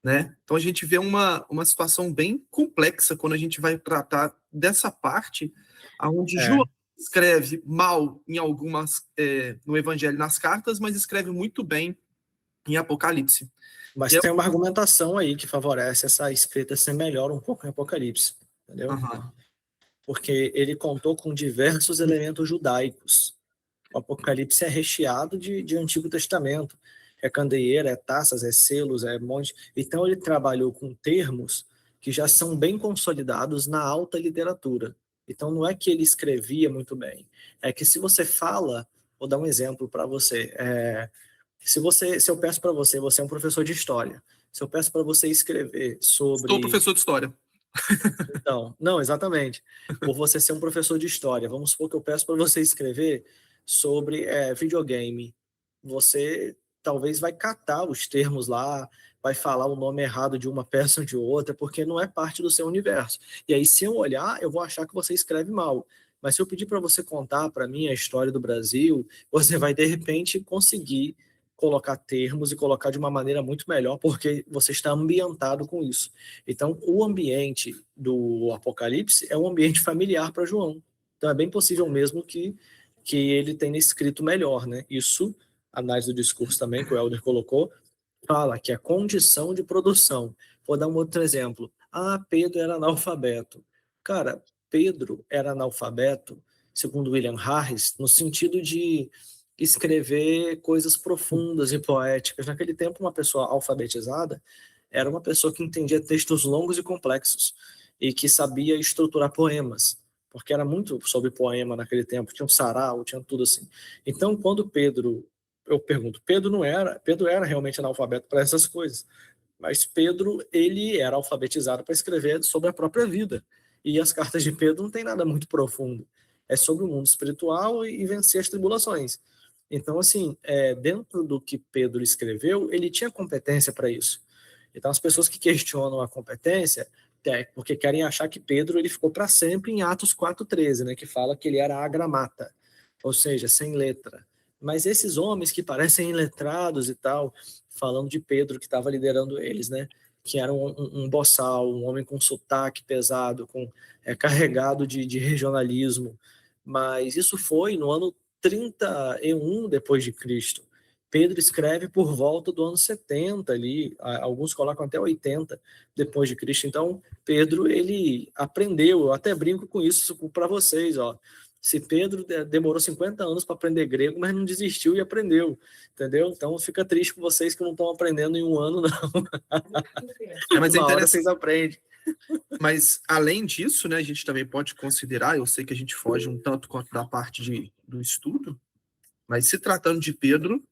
Speaker 5: Né? Então a gente vê uma situação bem complexa quando a gente vai tratar dessa parte onde João escreve mal em algumas no evangelho, nas cartas, mas escreve muito bem em Apocalipse.
Speaker 1: Mas tem uma argumentação aí que favorece essa escrita ser melhor um pouco em Apocalipse, entendeu? Porque ele contou com diversos elementos judaicos. O Apocalipse é recheado de Antigo Testamento. É candeeira, é taças, é selos, é monte. Então ele trabalhou com termos que já são bem consolidados na alta literatura. Então não é que ele escrevia muito bem. É que se você fala, vou dar um exemplo para você. Se eu peço para você, você é um professor de história. Se eu peço para você escrever sobre...
Speaker 5: Sou professor de história.
Speaker 1: Então, não, exatamente. Por você ser um professor de história, vamos supor que eu peço para você escrever sobre videogame. Você talvez vai catar os termos lá, vai falar o nome errado de uma peça ou de outra, porque não é parte do seu universo. E aí, se eu olhar, eu vou achar que você escreve mal. Mas se eu pedir para você contar para mim a história do Brasil, você vai, de repente, conseguir colocar termos e colocar de uma maneira muito melhor, porque você está ambientado com isso. Então, o ambiente do Apocalipse é um ambiente familiar para João. Então, é bem possível mesmo que ele tenha escrito melhor, né? Isso, a análise do discurso também, que o Helder colocou, fala que é condição de produção. Vou dar um outro exemplo. Pedro era analfabeto. Cara, Pedro era analfabeto, segundo William Harris, no sentido de escrever coisas profundas e poéticas. Naquele tempo, uma pessoa alfabetizada era uma pessoa que entendia textos longos e complexos e que sabia estruturar poemas, porque era muito sobre poema naquele tempo, tinha um sarau, tinha tudo assim. Então, quando eu pergunto, Pedro era realmente analfabeto para essas coisas, mas Pedro, ele era alfabetizado para escrever sobre a própria vida. E as cartas de Pedro não tem nada muito profundo. É sobre o mundo espiritual e vencer as tribulações. Então, assim, dentro do que Pedro escreveu, ele tinha competência para isso. Então, as pessoas que questionam a competência, porque querem achar que Pedro ele ficou para sempre em Atos 4,13, né, que fala que ele era agramata, ou seja, sem letra. Mas esses homens que parecem iletrados e tal, falando de Pedro que estava liderando eles, né, que era um boçal, um homem com sotaque pesado, carregado de regionalismo. Mas isso foi no ano 31 depois de Cristo. Pedro escreve por volta do ano 70 ali, alguns colocam até 80 depois de Cristo. Então, Pedro, ele aprendeu, eu até brinco com isso para vocês, ó. Se Pedro demorou 50 anos para aprender grego, mas não desistiu e aprendeu, entendeu? Então, fica triste com vocês que não estão aprendendo em um ano, não.
Speaker 5: Mas
Speaker 1: uma hora vocês aprendem.
Speaker 5: Mas, além disso, né, a gente também pode considerar, eu sei que a gente foge um tanto quanto da parte do estudo, mas se tratando de Pedro,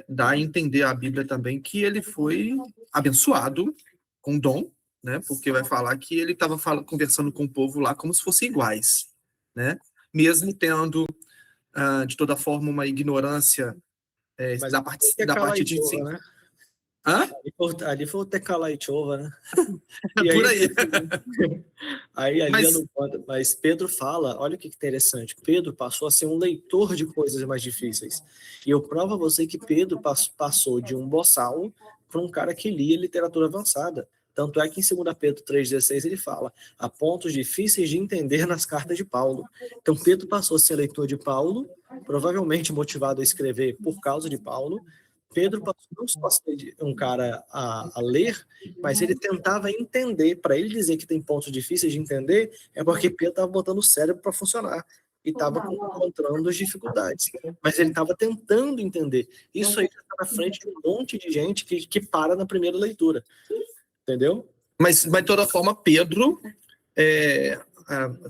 Speaker 5: dá a entender a Bíblia também que ele foi abençoado com dom, né, porque vai falar que ele estava conversando com o povo lá como se fossem iguais, né, mesmo tendo, de toda forma, uma ignorância da parte de ensino.
Speaker 1: Né?
Speaker 5: Hã?
Speaker 1: Ali foi o Tecalaitova, né?
Speaker 5: E por aí.
Speaker 1: Mas Pedro fala, olha que interessante, Pedro passou a ser um leitor de coisas mais difíceis. E eu provo a você que Pedro passou de um boçal para um cara que lia literatura avançada. Tanto é que em 2 Pedro 3,16 ele fala, há pontos difíceis de entender nas cartas de Paulo. Então Pedro passou a ser leitor de Paulo, provavelmente motivado a escrever por causa de Paulo. Pedro passou não só a ser um cara a ler, mas ele tentava entender. Para ele dizer que tem pontos difíceis de entender, é porque Pedro estava botando o cérebro para funcionar. e estava encontrando as dificuldades. Mas ele estava tentando entender. Isso aí está na frente de um monte de gente que para na primeira leitura. Entendeu?
Speaker 5: Mas, de toda forma, Pedro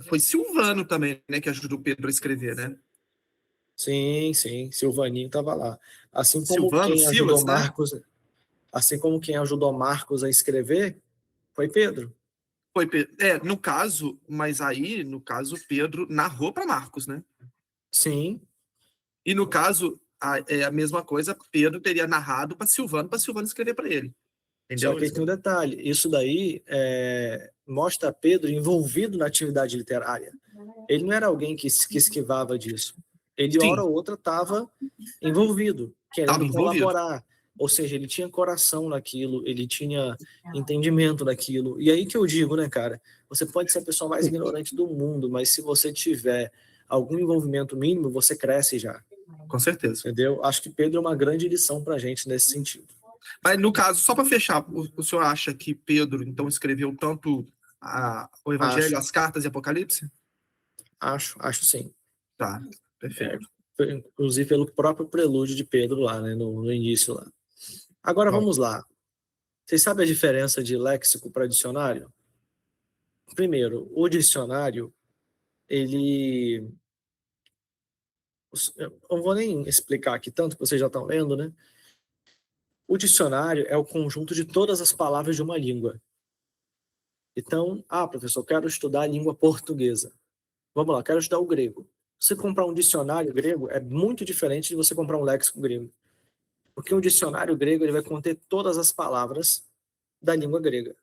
Speaker 5: foi Silvano também, né, que ajudou Pedro a escrever, né?
Speaker 1: Sim, sim. Silvaninho estava lá. Assim como
Speaker 5: Silvano,
Speaker 1: quem ajudou
Speaker 5: Silas, né?
Speaker 1: Marcos, assim como quem ajudou Marcos a escrever, foi Pedro.
Speaker 5: Foi Pedro. No caso, mas aí, no caso, Pedro narrou para Marcos, né?
Speaker 1: Sim.
Speaker 5: E no caso, é a mesma coisa, Pedro teria narrado para Silvano escrever para ele.
Speaker 1: Só
Speaker 5: Entendeu?
Speaker 1: que aí tem um detalhe. Isso daí mostra Pedro envolvido na atividade literária. Ele não era alguém que esquivava disso. Ele,
Speaker 5: Sim.
Speaker 1: hora ou outra, estava envolvido, querendo
Speaker 5: Tava envolvido.
Speaker 1: colaborar. Ou seja, ele tinha coração naquilo, ele tinha entendimento daquilo. E aí que eu digo, né, cara? Você pode ser a pessoa mais ignorante do mundo, mas se você tiver algum envolvimento mínimo, você cresce já.
Speaker 5: Com certeza.
Speaker 1: Entendeu? Acho que Pedro é uma grande lição pra gente nesse sentido.
Speaker 5: Mas, no caso, só para fechar, o senhor acha que Pedro, então, escreveu tanto o Evangelho, as cartas e Apocalipse?
Speaker 1: Acho sim.
Speaker 5: Tá, perfeito.
Speaker 1: Inclusive pelo próprio prelúdio de Pedro lá, né, no início lá. Agora vamos lá. Vocês sabem a diferença de léxico para dicionário? Primeiro, o dicionário, ele... Eu não vou nem explicar aqui tanto, que vocês já estão lendo, né? O dicionário é o conjunto de todas as palavras de uma língua. Então, professor, eu quero estudar a língua portuguesa. Vamos lá, quero estudar o grego. Você comprar um dicionário grego é muito diferente de você comprar um léxico grego. Porque um dicionário grego ele vai conter todas as palavras da língua grega.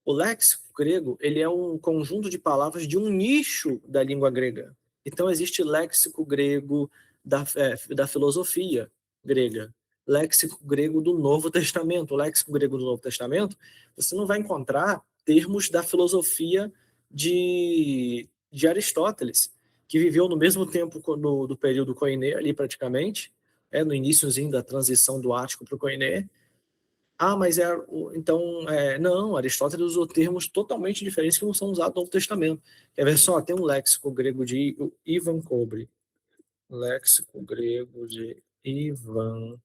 Speaker 1: O léxico grego ele é um conjunto de palavras de um nicho da língua grega. Então, existe léxico grego da filosofia grega, léxico grego do Novo Testamento. O léxico grego do Novo Testamento, você não vai encontrar termos da filosofia de Aristóteles, que viveu no mesmo tempo do período Koiné, ali praticamente, no iníciozinho da transição do Ático para o Koiné. Mas não, Aristóteles usou termos totalmente diferentes que não são usados no Novo Testamento. Quer ver só? Tem um léxico grego de Ivan Cobre. Léxico grego de Ivan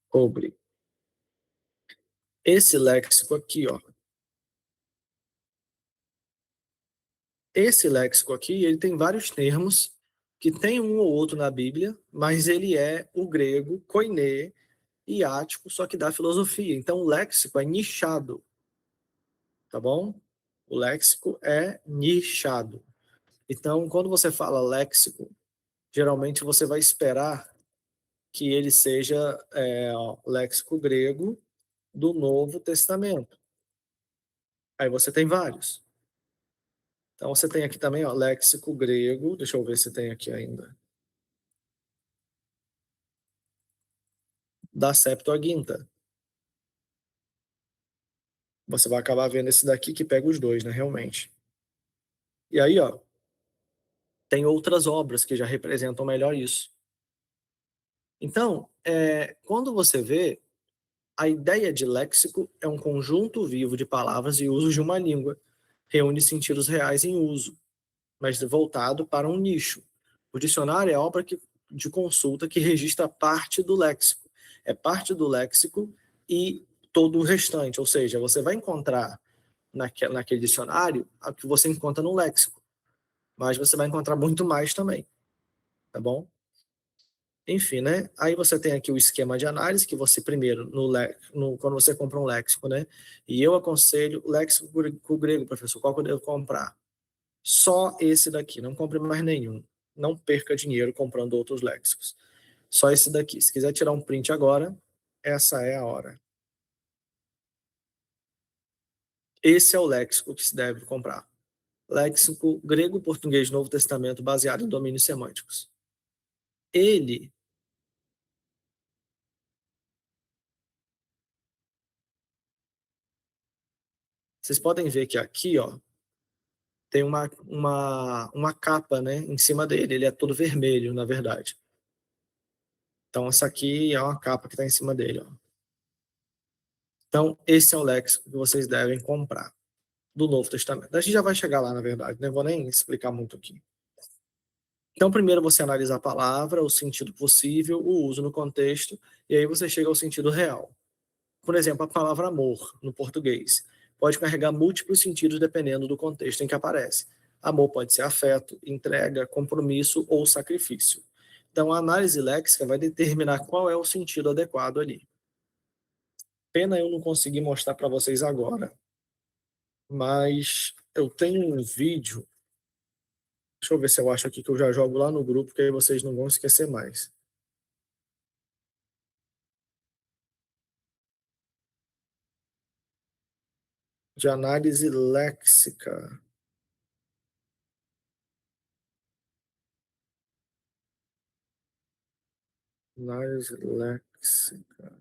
Speaker 1: Cobre. Esse léxico aqui, ó. Esse léxico aqui, ele tem vários termos que tem um ou outro na Bíblia, mas ele é o grego koiné e ático, só que da filosofia. Então, o léxico é nichado. Tá bom? O léxico é nichado. Então, quando você fala léxico, geralmente você vai esperar que ele seja léxico grego do Novo Testamento. Aí você tem vários. Então, você tem aqui também, léxico grego. Deixa eu ver se tem aqui ainda. Da Septuaginta. Você vai acabar vendo esse daqui que pega os dois, né, realmente. E aí, tem outras obras que já representam melhor isso. Então, quando você vê, a ideia de léxico é um conjunto vivo de palavras e usos de uma língua. Reúne sentidos reais em uso, mas voltado para um nicho. O dicionário é obra de consulta que registra parte do léxico. É parte do léxico e todo o restante. Ou seja, você vai encontrar naquele dicionário o que você encontra no léxico. Mas você vai encontrar muito mais também. Tá bom? Enfim, né? Aí você tem aqui o esquema de análise, que você primeiro, quando você compra um léxico, né? E eu aconselho o léxico grego, professor, qual que eu devo comprar? Só esse daqui, não compre mais nenhum. Não perca dinheiro comprando outros léxicos. Só esse daqui. Se quiser tirar um print agora, essa é a hora. Esse é o léxico que se deve comprar. Léxico grego, português, Novo Testamento, baseado em domínios semânticos. Ele Vocês podem ver que aqui, tem uma capa, né, em cima dele. Ele é todo vermelho, na verdade. Então, essa aqui é uma capa que está em cima dele. Então, esse é o léxico que vocês devem comprar do Novo Testamento. A gente já vai chegar lá, na verdade. Não vou nem explicar muito aqui. Então, primeiro você analisa a palavra, o sentido possível, o uso no contexto, e aí você chega ao sentido real. Por exemplo, a palavra amor, no português, pode carregar múltiplos sentidos dependendo do contexto em que aparece. Amor pode ser afeto, entrega, compromisso ou sacrifício. Então, a análise léxica vai determinar qual é o sentido adequado ali. Pena eu não conseguir mostrar para vocês agora, mas eu tenho um vídeo. Deixa eu ver se eu acho aqui que eu já jogo lá no grupo, que aí vocês não vão esquecer mais. De análise léxica. Análise léxica.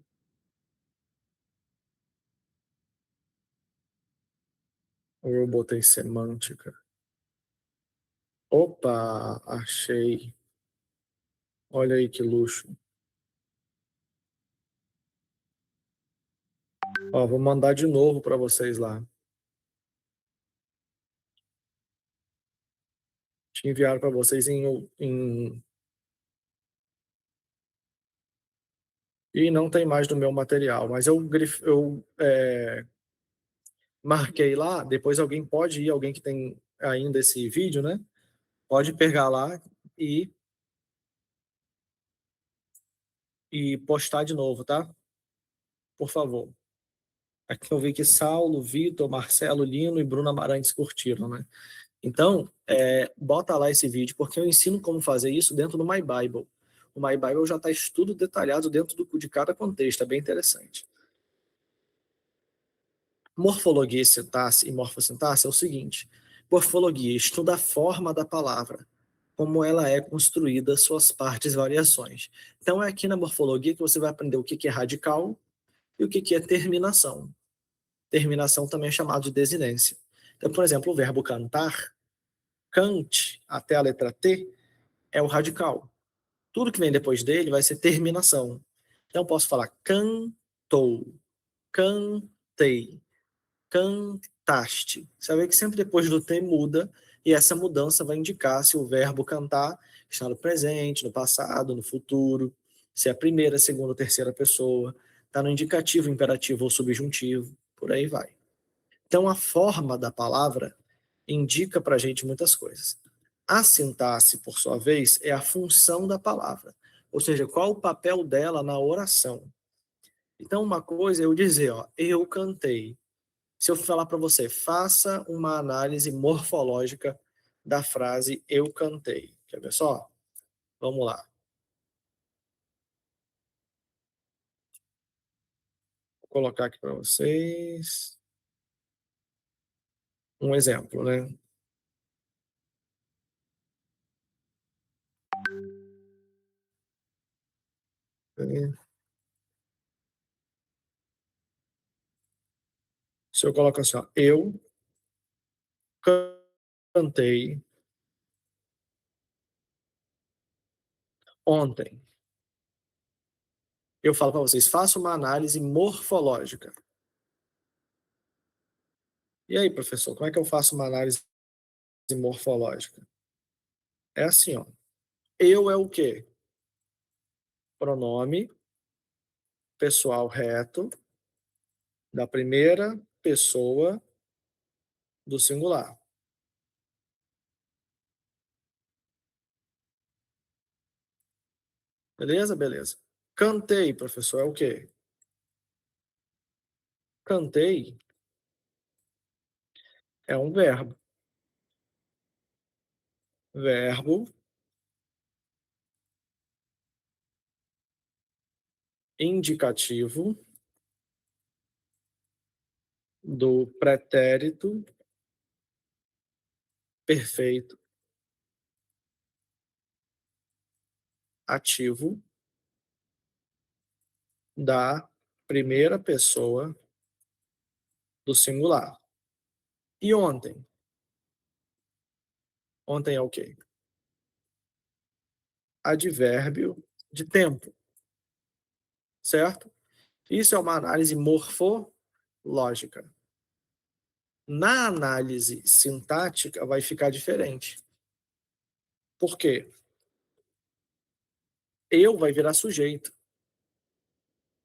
Speaker 1: Ou eu botei semântica? Opa, achei. Olha aí que luxo. Ó, vou mandar de novo para vocês lá. Te enviaram para vocês em. E não tem mais no meu material, mas eu marquei lá. Depois alguém pode ir, alguém que tem ainda esse vídeo, né? Pode pegar lá e, e postar de novo, tá? Por favor. Aqui eu vi que Saulo, Vitor, Marcelo, Lino e Bruno Amarantes curtiram, né? Então, bota lá esse vídeo, porque eu ensino como fazer isso dentro do My Bible. O My Bible já está tudo detalhado dentro de cada contexto, é bem interessante. Morfologia, sintaxe e morfossintaxe é o seguinte: morfologia estuda a forma da palavra, como ela é construída, suas partes e variações. Então, é aqui na morfologia que você vai aprender o que é radical e o que é terminação. Terminação também é chamado de desinência. Então, por exemplo, o verbo cantar, cante, até a letra T, é o radical. Tudo que vem depois dele vai ser terminação. Então, posso falar cantou, cantei, cantaste. Você vai ver que sempre depois do T muda, e essa mudança vai indicar se o verbo cantar está no presente, no passado, no futuro, se é a primeira, segunda ou terceira pessoa, está no indicativo, imperativo ou subjuntivo, por aí vai. Então, a forma da palavra indica para a gente muitas coisas. A sintaxe, por sua vez, é a função da palavra, ou seja, qual o papel dela na oração. Então, uma coisa é eu dizer, ó, eu cantei. Se eu falar para você, faça uma análise morfológica da frase eu cantei. Quer ver só? Vamos lá. Vou colocar aqui para vocês um exemplo, né? Se eu coloco assim, ó, eu cantei ontem. Eu falo para vocês, faça uma análise morfológica. E aí, professor, como é que eu faço uma análise morfológica? É assim, ó. Eu é o quê? Pronome pessoal reto da primeira pessoa do singular. Beleza? Beleza. Cantei, professor, é o quê? Cantei é um verbo. Verbo indicativo do pretérito perfeito ativo da primeira pessoa do singular. E ontem? Ontem é o quê? Advérbio de tempo, certo? Isso é uma análise morfológica. Na análise sintática vai ficar diferente. Por quê? Eu vai virar sujeito.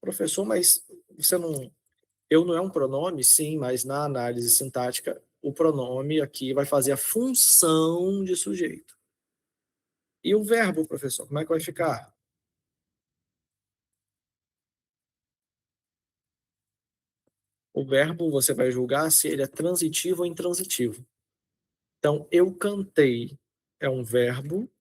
Speaker 1: Professor, mas você não... Eu não é um pronome? Sim, mas na análise sintática, o pronome aqui vai fazer a função de sujeito. E o verbo, professor, como é que vai ficar? O verbo você vai julgar se ele é transitivo ou intransitivo. Então, eu cantei é um verbo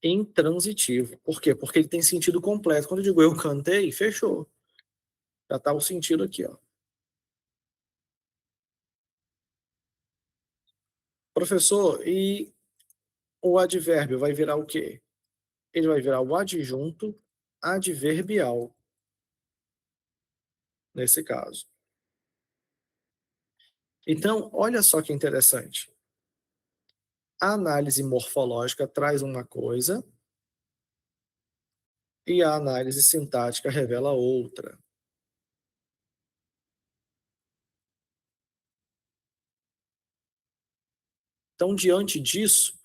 Speaker 1: intransitivo. Por quê? Porque ele tem sentido completo. Quando eu digo eu cantei, fechou. Já está o sentido aqui, ó. Professor, e o advérbio vai virar o quê? Ele vai virar o adjunto adverbial, nesse caso. Então, olha só que interessante. A análise morfológica traz uma coisa e a análise sintática revela outra. Então, diante disso,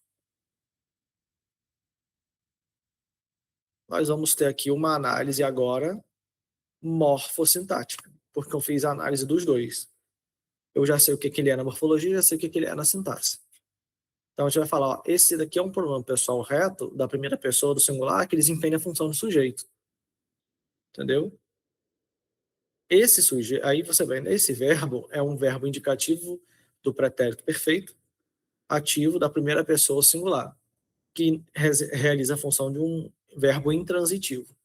Speaker 1: nós vamos ter aqui uma análise agora morfossintática, porque eu fiz a análise dos dois. Eu já sei o que ele é na morfologia, já sei o que ele é na sintaxe. Então, a gente vai falar, ó, esse daqui é um pronome pessoal reto da primeira pessoa do singular que desempenha a função de sujeito. Entendeu? Esse sujeito, aí você vai, esse verbo é um verbo indicativo do pretérito perfeito, ativo da primeira pessoa singular, que realiza a função de um verbo intransitivo.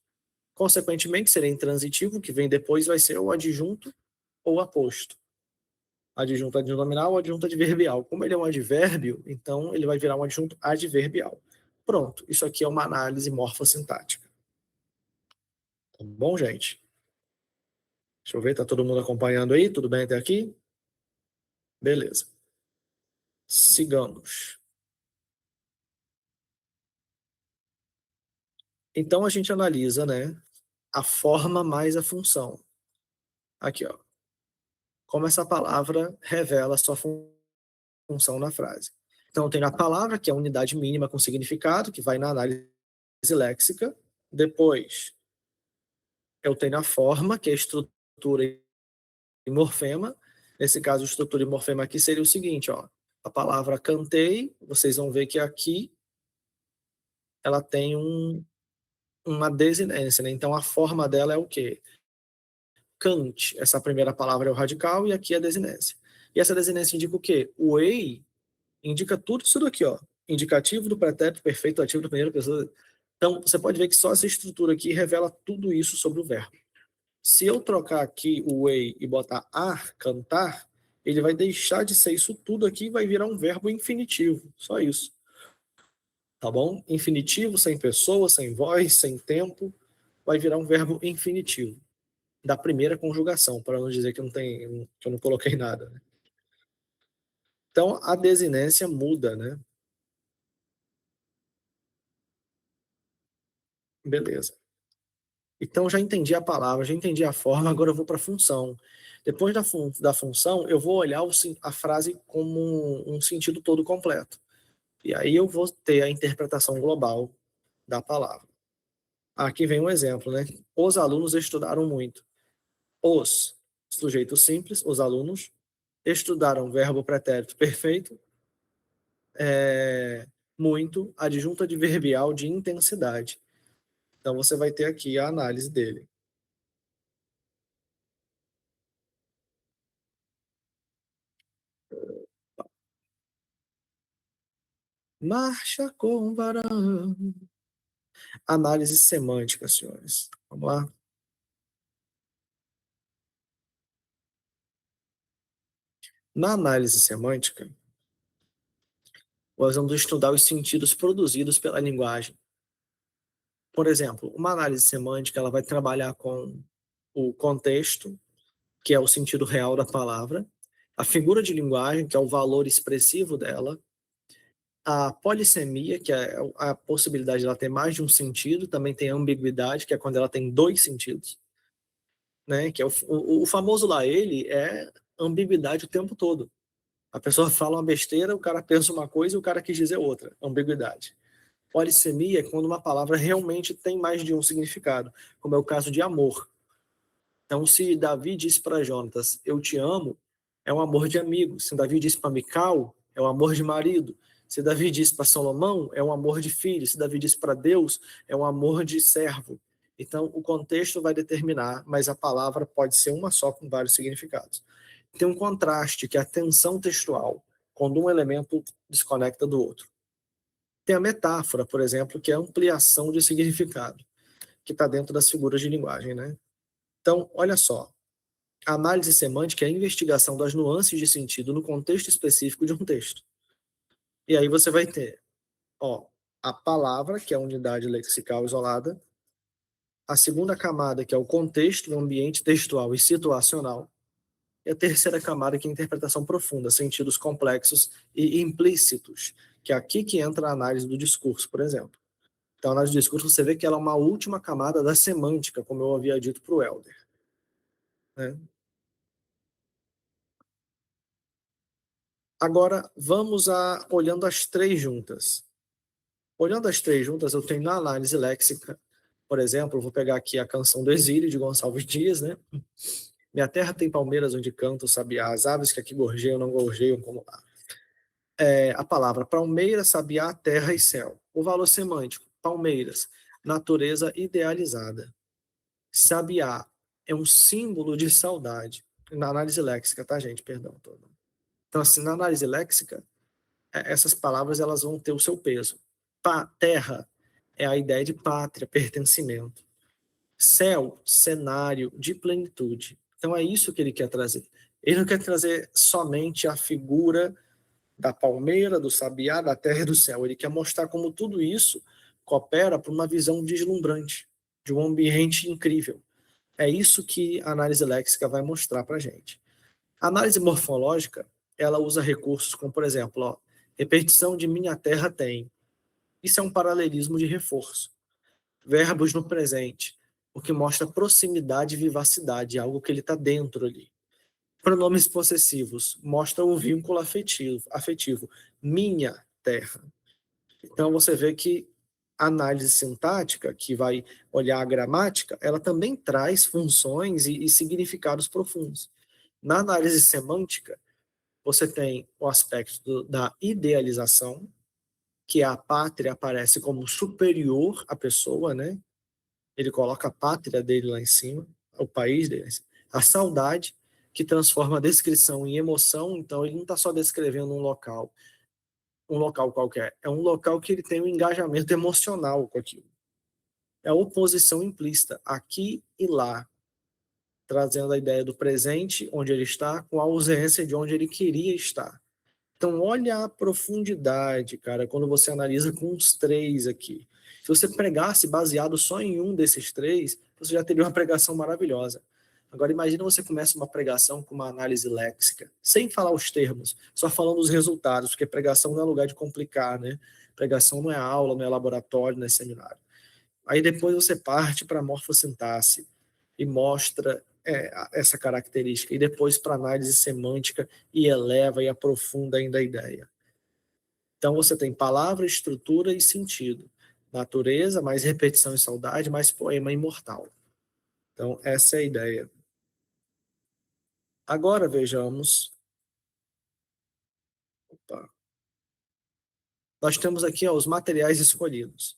Speaker 1: Consequentemente, será intransitivo, que vem depois vai ser o adjunto ou aposto. Adjunto adnominal ou adjunto adverbial. Como ele é um advérbio, então ele vai virar um adjunto adverbial. Pronto, isso aqui é uma análise morfossintática. Tá bom, gente? Deixa eu ver, tá todo mundo acompanhando aí? Tudo bem até aqui? Beleza. Sigamos. Então a gente analisa, né, a forma mais a função. Aqui, ó. Como essa palavra revela a sua função na frase. Então, eu tenho a palavra, que é a unidade mínima com significado, que vai na análise léxica. Depois, eu tenho a forma, que é a estrutura e morfema. Nesse caso, estrutura e morfema aqui seria o seguinte, ó. A palavra cantei, vocês vão ver que aqui ela tem uma desinência, né? Então, a forma dela é o quê? Cante. Essa primeira palavra é o radical e aqui é a desinência. E essa desinência indica o quê? O ei indica tudo isso daqui, ó. Indicativo do pretérito perfeito ativo da primeira pessoa. Então, você pode ver que só essa estrutura aqui revela tudo isso sobre o verbo. Se eu trocar aqui o ei e botar ar, cantar, ele vai deixar de ser isso tudo aqui e vai virar um verbo infinitivo. Só isso. Tá bom? Infinitivo, sem pessoa, sem voz, sem tempo, vai virar um verbo infinitivo. Da primeira conjugação, para não dizer que eu não coloquei nada. Né? Então, a desinência muda, né? Beleza. Então, já entendi a palavra, já entendi a forma, agora eu vou para a função. Depois da função, eu vou olhar a frase como um sentido todo completo. E aí eu vou ter a interpretação global da palavra. Aqui vem um exemplo, né? Os alunos estudaram muito. Os, sujeito simples, os alunos, estudaram verbo pretérito perfeito, muito, adjunto adverbial de intensidade. Então, você vai ter aqui a análise dele. Marcha com o varão. Análise semântica, senhores. Vamos lá? Na análise semântica, nós vamos estudar os sentidos produzidos pela linguagem. Por exemplo, uma análise semântica ela vai trabalhar com o contexto, que é o sentido real da palavra, a figura de linguagem, que é o valor expressivo dela, a polissemia, que é a possibilidade de ela ter mais de um sentido, também tem a ambiguidade, que é quando ela tem dois sentidos, né? Que é o famoso lá, ele é ambiguidade o tempo todo. A pessoa fala uma besteira, o cara pensa uma coisa e o cara quis dizer outra, ambiguidade. Polissemia é quando uma palavra realmente tem mais de um significado, como é o caso de amor. Então, se Davi disse para Jonatas, eu te amo, é um amor de amigo. Se Davi disse para Mical, é um amor de marido. Se Davi disse para Salomão, é um amor de filho. Se Davi disse para Deus, é um amor de servo. Então, o contexto vai determinar, mas a palavra pode ser uma só com vários significados. Tem um contraste, que é a tensão textual, quando um elemento desconecta do outro. Tem a metáfora, por exemplo, que é a ampliação de significado, que está dentro das figuras de linguagem, né? Então, olha só, a análise semântica é a investigação das nuances de sentido no contexto específico de um texto. E aí você vai ter, ó, a palavra, que é a unidade lexical isolada, a segunda camada, que é o contexto, o ambiente textual e situacional, e a terceira camada, que é a interpretação profunda, sentidos complexos e implícitos, que é aqui que entra a análise do discurso, por exemplo. Então, a análise do discurso, você vê que ela é uma última camada da semântica, como eu havia dito para o Helder, né? Agora, vamos a olhando as três juntas. Olhando as três juntas, eu tenho na análise léxica, por exemplo, eu vou pegar aqui a Canção do Exílio, de Gonçalves Dias, né? Minha terra tem palmeiras onde cantam sabiá, as aves que aqui gorjeiam não gorjeiam como lá. A palavra palmeira, sabiá, terra e céu. O valor semântico, palmeiras, natureza idealizada. Sabiá é um símbolo de saudade. Na análise léxica, tá, gente? Perdão. Então, assim, na análise léxica, essas palavras elas vão ter o seu peso. Terra é a ideia de pátria, pertencimento. Céu, cenário de plenitude. Então é isso que ele quer trazer. Ele não quer trazer somente a figura da palmeira, do sabiá, da terra e do céu. Ele quer mostrar como tudo isso coopera para uma visão deslumbrante, de um ambiente incrível. É isso que a análise léxica vai mostrar para a gente. A análise morfológica, ela usa recursos como, por exemplo, ó, repetição de minha terra tem. Isso é um paralelismo de reforço. Verbos no presente, o que mostra proximidade e vivacidade, algo que ele está dentro ali. Pronomes possessivos, mostra o vínculo afetivo. Minha terra. Então você vê que a análise sintática, que vai olhar a gramática, ela também traz funções e significados profundos. Na análise semântica, você tem o aspecto da idealização, que a pátria aparece como superior à pessoa, né? Ele coloca a pátria dele lá em cima, o país dele. A saudade, que transforma a descrição em emoção, então ele não está só descrevendo um local qualquer, é um local que ele tem um engajamento emocional com aquilo. É a oposição implícita, aqui e lá, trazendo a ideia do presente, onde ele está, com a ausência de onde ele queria estar. Então, olha a profundidade, cara, quando você analisa com os três aqui. Se você pregasse baseado só em um desses três, você já teria uma pregação maravilhosa. Agora, imagina você começa uma pregação com uma análise léxica, sem falar os termos, só falando os resultados, porque pregação não é lugar de complicar, né? Pregação não é aula, não é laboratório, não é seminário. Aí depois você parte para a morfossintaxe e mostra essa característica, e depois para análise semântica e eleva e aprofunda ainda a ideia. Então você tem palavra, estrutura e sentido. Natureza, mais repetição e saudade, mais poema imortal. Então essa é a ideia. Agora vejamos. Opa. Nós temos aqui os materiais escolhidos.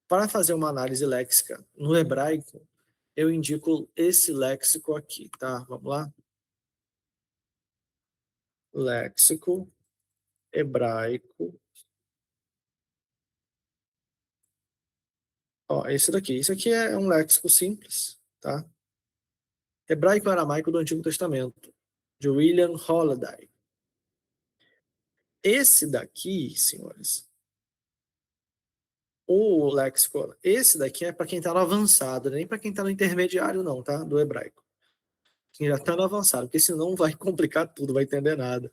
Speaker 1: Para fazer uma análise léxica no hebraico, eu indico esse léxico aqui, tá? Vamos lá? Léxico hebraico. Ó, esse daqui. Isso aqui é um léxico simples, tá? Hebraico e aramaico do Antigo Testamento, de William Holiday. Esse daqui, senhores, o léxico, esse daqui é para quem está no avançado, nem para quem está no intermediário, não, tá? Do hebraico. Quem já está no avançado, porque senão vai complicar tudo, vai entender nada.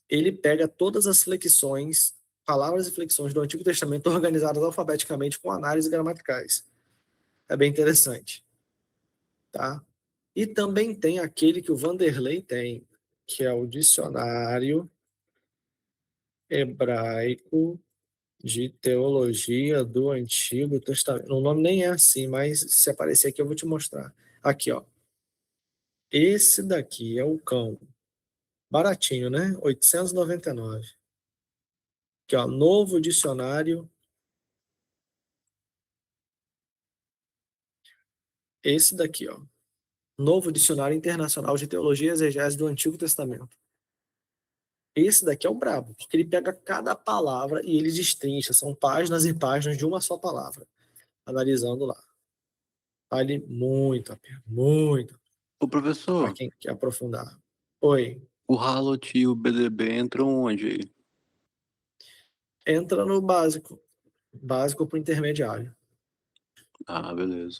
Speaker 1: Ele pega todas as flexões, palavras e flexões do Antigo Testamento organizadas alfabeticamente com análises gramaticais. É bem interessante, tá? E também tem aquele que o Vanderlei tem, que é o Dicionário Hebraico de Teologia do Antigo Testamento. O nome nem é assim, mas se aparecer aqui eu vou te mostrar. Aqui, ó. Esse daqui é o cão. Baratinho, né? 899. Aqui, ó. Novo dicionário. Esse daqui, ó. Novo Dicionário Internacional de Teologia e Exegese do Antigo Testamento. Esse daqui é o brabo, porque ele pega cada palavra e ele destrincha. São páginas e páginas de uma só palavra, analisando lá. Vale muito a pena, muito,
Speaker 3: Ô,
Speaker 1: para
Speaker 3: professor,
Speaker 1: quem quer aprofundar. Oi,
Speaker 3: o Halot e o BDB entram onde aí?
Speaker 1: entra no básico, básico para o intermediário.
Speaker 3: Ah, beleza.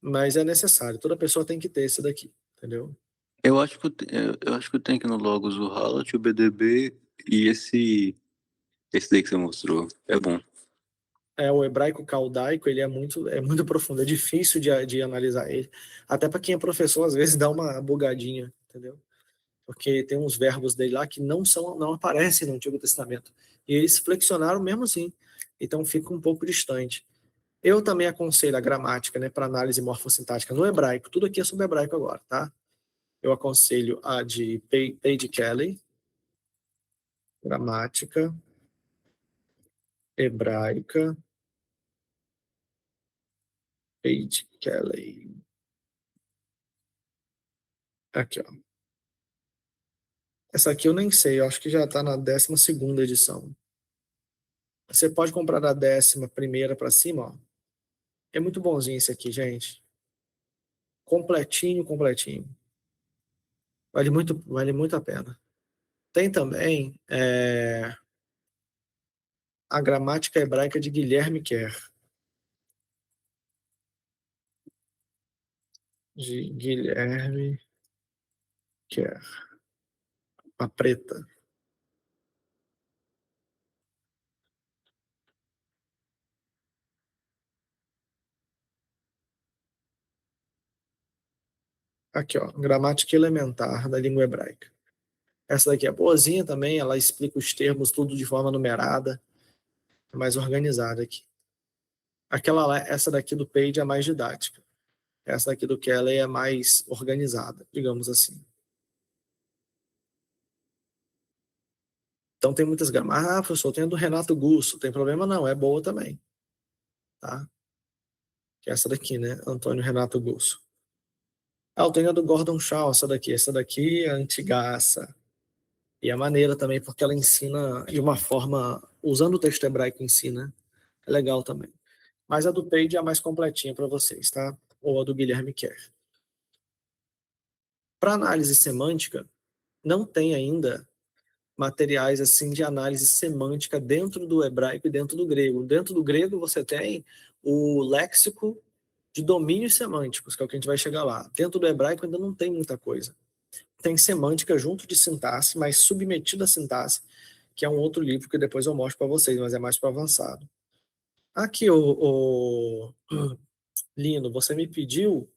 Speaker 1: Mas é necessário, toda pessoa tem que ter esse daqui, entendeu?
Speaker 3: Eu acho que eu tenho aqui no Logos o Halot, o BDB e esse daí que você mostrou. É bom.
Speaker 1: O hebraico caldaico, ele é muito profundo, é difícil de analisar ele. Até para quem é professor, às vezes dá uma bugadinha, entendeu? Porque tem uns verbos dele lá que não aparecem no Antigo Testamento. E eles flexionaram mesmo assim. Então fica um pouco distante. Eu também aconselho a gramática, né, para análise morfossintática no hebraico. Tudo aqui é sobre hebraico agora, tá? Eu aconselho a de Page Kelly, gramática hebraica, Page Kelly. Aqui, ó. Essa aqui eu nem sei, eu acho que já está na 12ª edição. Você pode comprar da 11ª para cima, ó. É muito bonzinho esse aqui, gente. Completinho, completinho. Vale muito a pena. Tem também a gramática hebraica de Guilherme Kerr. De Guilherme Kerr. A preta. Aqui, ó. Gramática elementar da língua hebraica. Essa daqui é boazinha também, ela explica os termos tudo de forma numerada. É mais organizada aqui. Essa daqui do Page é mais didática. Essa daqui do Kelly é mais organizada, digamos assim. Então tem muitas gramáticas. Ah, professor, tem a do Renato Gusso. Tem problema não, é boa também. Tá? Que é essa daqui, né? Antônio Renato Gusso. Ah, eu tenho a do Gordon Shaw, essa daqui. Essa daqui é antigaça. E é maneira também, porque ela ensina de uma forma, usando o texto hebraico em si, né? É legal também. Mas a do Page é a mais completinha para vocês, tá? Ou a do Guilherme Kerr. Para análise semântica, não tem ainda materiais assim de análise semântica dentro do hebraico e dentro do grego. Dentro do grego você tem o léxico de domínios semânticos, que é o que a gente vai chegar lá. Dentro do hebraico ainda não tem muita coisa. Tem semântica junto de sintaxe, mas submetida à sintaxe, que é um outro livro que depois eu mostro para vocês, mas é mais para avançado. Aqui, o Lino, você me pediu,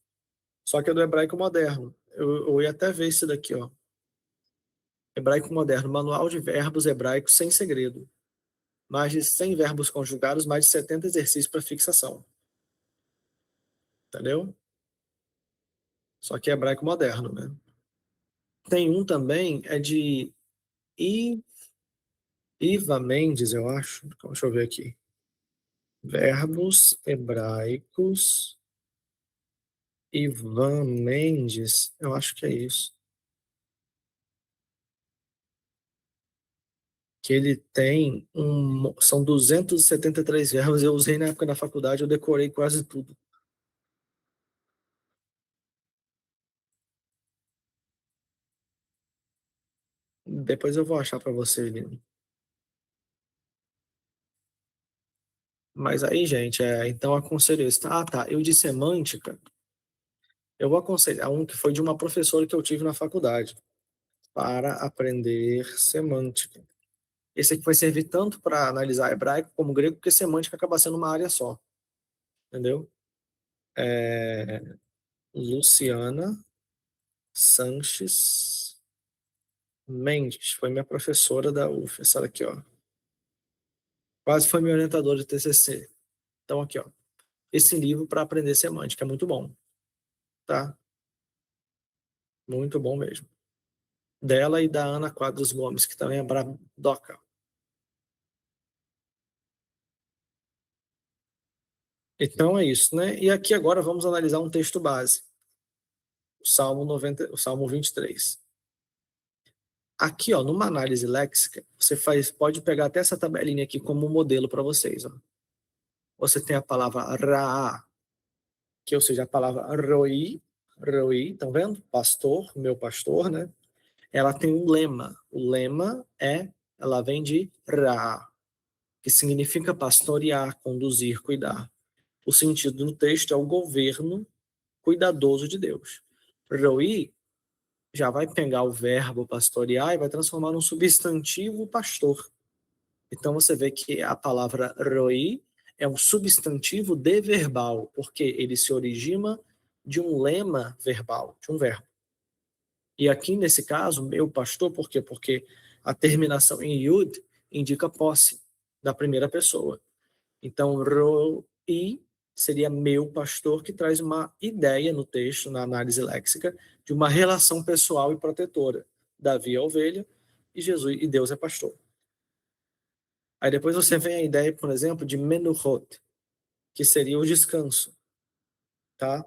Speaker 1: só que é do hebraico moderno. Eu ia até ver esse daqui, ó. Hebraico moderno, manual de verbos hebraicos sem segredo. Mais de 100 verbos conjugados, mais de 70 exercícios para fixação. Entendeu? Só que é hebraico moderno, né? Tem um também, é de Iva Mendes, eu acho. Deixa eu ver aqui. Verbos hebraicos. Ivan Mendes, eu acho que é isso. Que ele tem são 273 verbos. Eu usei na época da faculdade, eu decorei quase tudo. Depois eu vou achar para você, Lino. Mas aí, gente, então aconselho isso. Ah, tá. Eu de semântica, eu vou aconselhar um que foi de uma professora que eu tive na faculdade para aprender semântica. Esse aqui vai servir tanto para analisar hebraico como grego, porque semântica acaba sendo uma área só. Entendeu? Luciana Sanches Mendes, foi minha professora da UF, essa daqui, ó. Quase foi meu orientador de TCC. Então, aqui, ó. Esse livro para aprender semântica é muito bom, tá? Muito bom mesmo. Dela e da Ana Quadros Gomes, que também é bradoca. Então é isso, né? E aqui agora vamos analisar um texto base. O Salmo 23. Aqui, ó, numa análise léxica, você pode pegar até essa tabelinha aqui como modelo para vocês, ó. Você tem a palavra ra, que ou seja, a palavra roi, estão vendo? Pastor, meu pastor, né? Ela tem um lema. O lema ela vem de ra, que significa pastorear, conduzir, cuidar. O sentido do texto é o governo cuidadoso de Deus. Roi já vai pegar o verbo pastorear e vai transformar num substantivo pastor. Então você vê que a palavra roi é um substantivo deverbal, porque ele se origina de um lema verbal, de um verbo. E aqui nesse caso, meu pastor, por quê? Porque a terminação em yud indica posse da primeira pessoa. Então, roi seria meu pastor, que traz uma ideia no texto, na análise léxica, de uma relação pessoal e protetora. Davi é ovelha e Deus é pastor. Aí depois você vem a ideia, por exemplo, de menuhot, que seria o descanso, tá?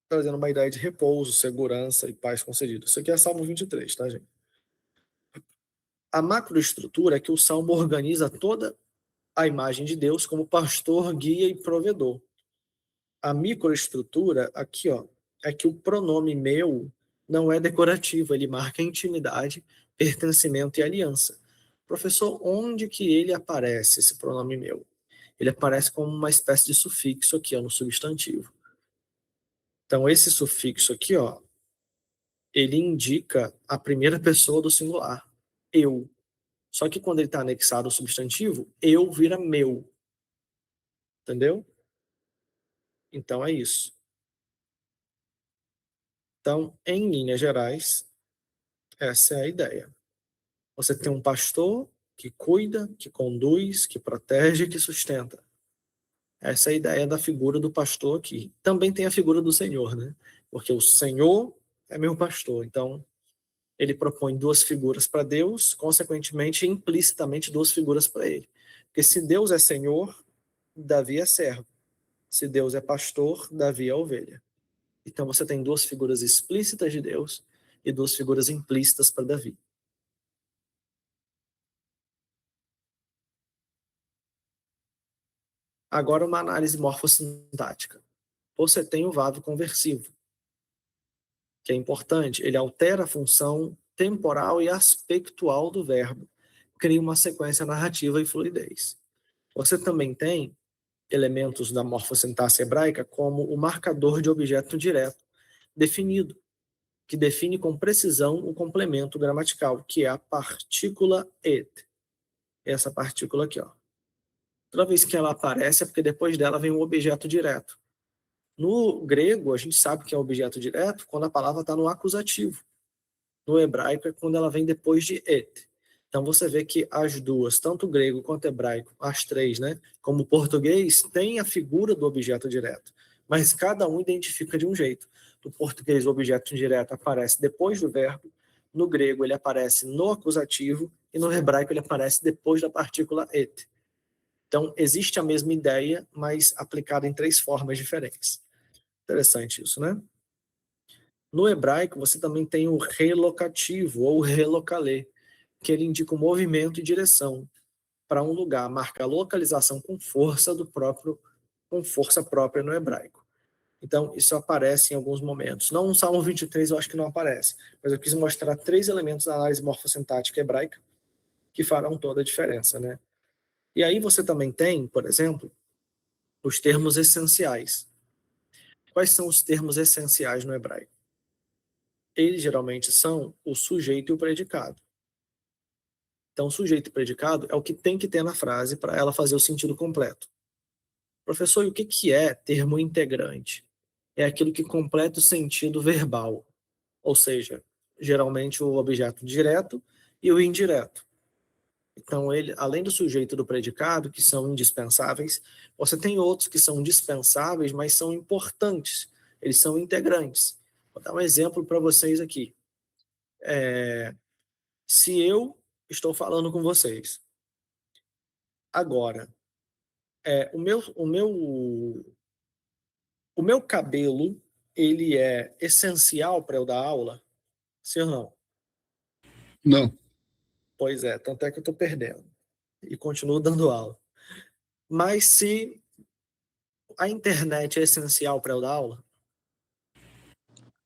Speaker 1: Trazendo uma ideia de repouso, segurança e paz concedido. Isso aqui é Salmo 23, tá, gente? A macroestrutura é que o Salmo organiza toda a imagem de Deus como pastor, guia e provedor. A microestrutura, aqui, ó, é que o pronome meu não é decorativo, ele marca intimidade, pertencimento e aliança. Professor, onde que ele aparece, esse pronome meu? Ele aparece como uma espécie de sufixo aqui, ó, no substantivo. Então, esse sufixo aqui, ó, ele indica a primeira pessoa do singular, eu. Só que quando ele está anexado ao substantivo, eu vira meu. Entendeu? Então, é isso. Então, em linhas gerais, essa é a ideia. Você tem um pastor que cuida, que conduz, que protege, que sustenta. Essa é a ideia da figura do pastor aqui. Também tem a figura do Senhor, né? Porque o Senhor é meu pastor. Então, ele propõe duas figuras para Deus, consequentemente, implicitamente, duas figuras para ele. Porque se Deus é Senhor, Davi é servo. Se Deus é pastor, Davi é ovelha. Então, você tem duas figuras explícitas de Deus e duas figuras implícitas para Davi. Agora, uma análise morfossintática. Você tem o vado conversivo, que é importante. Ele altera a função temporal e aspectual do verbo, cria uma sequência narrativa e fluidez. Você também tem elementos da morfossintaxe hebraica, como o marcador de objeto direto definido, que define com precisão o complemento gramatical, que é a partícula et. Essa partícula aqui, ó. Toda vez que ela aparece é porque depois dela vem um objeto direto. No grego, a gente sabe que é objeto direto quando a palavra está no acusativo. No hebraico é quando ela vem depois de et. Então você vê que as duas, tanto o grego quanto o hebraico, as três, né, como o português, tem a figura do objeto direto, mas cada um identifica de um jeito. No português, o objeto direto aparece depois do verbo, no grego ele aparece no acusativo e no hebraico ele aparece depois da partícula et. Então existe a mesma ideia, mas aplicada em três formas diferentes. Interessante isso, né? No hebraico, você também tem o relocativo, ou relocalê, que ele indica o movimento e direção para um lugar, marca a localização com força própria no hebraico. Então, isso aparece em alguns momentos. Não no Salmo 23, eu acho que não aparece, mas eu quis mostrar três elementos da análise morfossintática hebraica que farão toda a diferença, né? E aí você também tem, por exemplo, os termos essenciais. Quais são os termos essenciais no hebraico? Eles geralmente são o sujeito e o predicado. Então, sujeito e predicado é o que tem que ter na frase para ela fazer o sentido completo. Professor, e o que é termo integrante? É aquilo que completa o sentido verbal, ou seja, geralmente o objeto direto e o indireto. Então, ele, além do sujeito e do predicado, que são indispensáveis, você tem outros que são dispensáveis, mas são importantes. Eles são integrantes. Vou dar um exemplo para vocês aqui. Se eu estou falando com vocês agora, o meu cabelo, ele é essencial para eu dar aula? Sim ou não?
Speaker 2: Não.
Speaker 1: Pois é, tanto é que eu estou perdendo. E continuo dando aula. Mas se a internet é essencial para eu dar aula,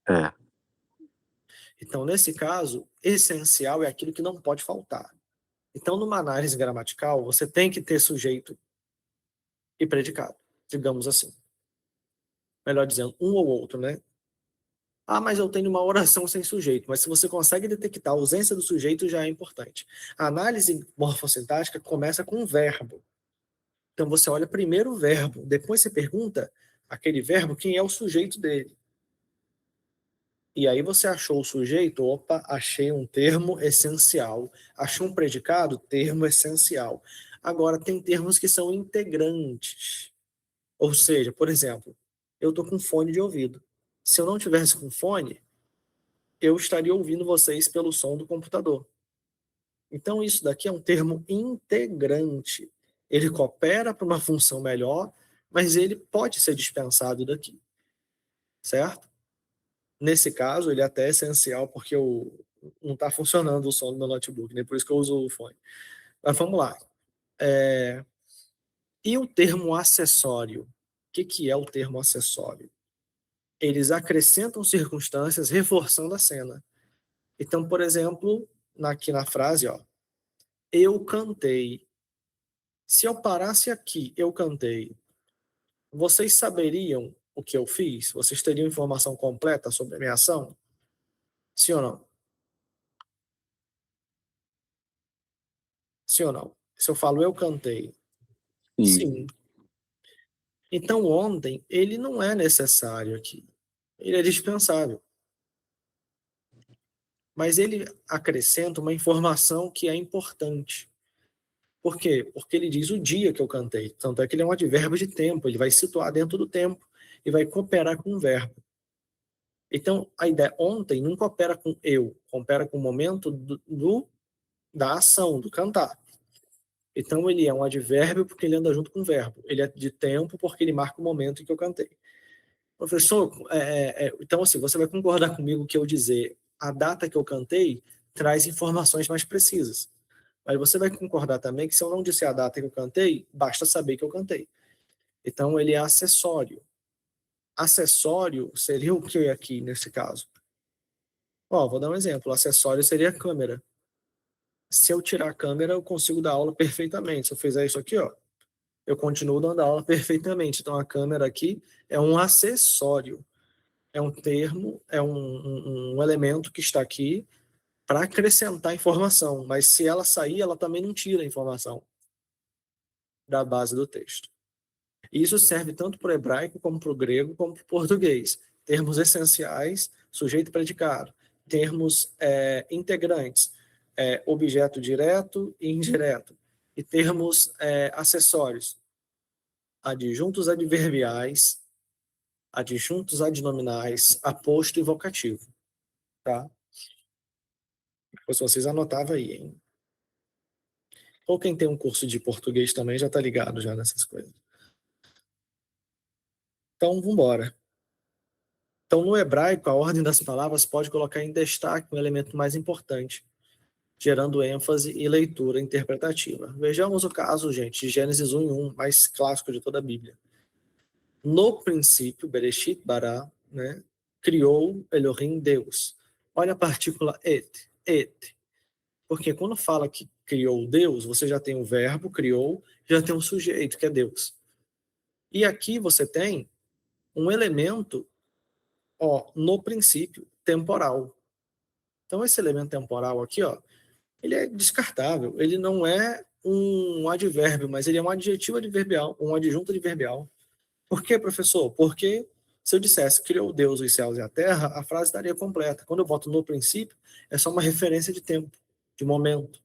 Speaker 3: É,
Speaker 1: então, nesse caso, essencial é aquilo que não pode faltar. Então, numa análise gramatical, você tem que ter sujeito e predicado, digamos assim. Melhor dizendo, um ou outro, né? Ah, mas eu tenho uma oração sem sujeito. Mas se você consegue detectar a ausência do sujeito, já é importante. A análise morfossintática começa com um verbo. Então, você olha primeiro o verbo, depois você pergunta aquele verbo quem é o sujeito dele. E aí você achou o sujeito, opa, achei um termo essencial. Achou um predicado, termo essencial. Agora, tem termos que são integrantes. Ou seja, por exemplo, eu estou com fone de ouvido. Se eu não tivesse com fone, eu estaria ouvindo vocês pelo som do computador. Então, isso daqui é um termo integrante. Ele coopera para uma função melhor, mas ele pode ser dispensado daqui. Certo? Nesse caso, ele é até essencial, porque não está funcionando o som do meu notebook, né? Por isso que eu uso o fone. Mas vamos lá. E o termo acessório? O que é o termo acessório? Eles acrescentam circunstâncias reforçando a cena. Então, por exemplo, aqui na frase, ó, eu cantei. Se eu parasse aqui, eu cantei, vocês saberiam o que eu fiz? Vocês teriam informação completa sobre a minha ação? Sim ou não? Sim ou não? Se eu falo eu cantei,
Speaker 3: sim.
Speaker 1: sim. Então, ontem, ele não é necessário aqui. Ele é dispensável. Mas ele acrescenta uma informação que é importante. Por quê? Porque ele diz o dia que eu cantei. Tanto é que ele é um advérbio de tempo, ele vai situar dentro do tempo e vai cooperar com o verbo. Então, a ideia ontem não coopera com eu, coopera com o momento da ação, do cantar. Então, ele é um advérbio porque ele anda junto com o verbo. Ele é de tempo porque ele marca o momento em que eu cantei. Professor, então assim, você vai concordar comigo que eu dizer a data que eu cantei traz informações mais precisas. Mas você vai concordar também que se eu não disser a data que eu cantei, basta saber que eu cantei. Então, ele é acessório. Acessório seria o que aqui nesse caso? Ó, vou dar um exemplo. Acessório seria a câmera. Se eu tirar a câmera, eu consigo dar aula perfeitamente. Se eu fizer isso aqui, ó, eu continuo dando aula perfeitamente. Então, a câmera aqui é um acessório. É um termo, é um elemento que está aqui para acrescentar informação, mas se ela sair, ela também não tira a informação da base do texto. E isso serve tanto para o hebraico, como para o grego, como para o português. Termos essenciais, sujeito e predicado. Termos integrantes, objeto direto e indireto. E termos acessórios, adjuntos adverbiais, adjuntos adnominais, aposto e vocativo. Tá? Depois vocês anotavam aí, hein? Ou quem tem um curso de português também já está ligado já nessas coisas. Então, vamos embora. Então, no hebraico, a ordem das palavras pode colocar em destaque um elemento mais importante, gerando ênfase e leitura interpretativa. Vejamos o caso, gente, de Gênesis 1:1, mais clássico de toda a Bíblia. No princípio, Bereshit bara, né, criou Elohim Deus. Olha a partícula et. Porque quando fala que criou Deus, você já tem o verbo, criou, já tem um sujeito, que é Deus. E aqui você tem um elemento, ó, no princípio, temporal. Então, esse elemento temporal aqui, ó, ele é descartável. Ele não é um advérbio, mas ele é um adjetivo adverbial, um adjunto adverbial. Por quê, professor? Porque se eu dissesse criou Deus os céus e a terra, a frase estaria completa. Quando eu boto no princípio, é só uma referência de tempo, de momento.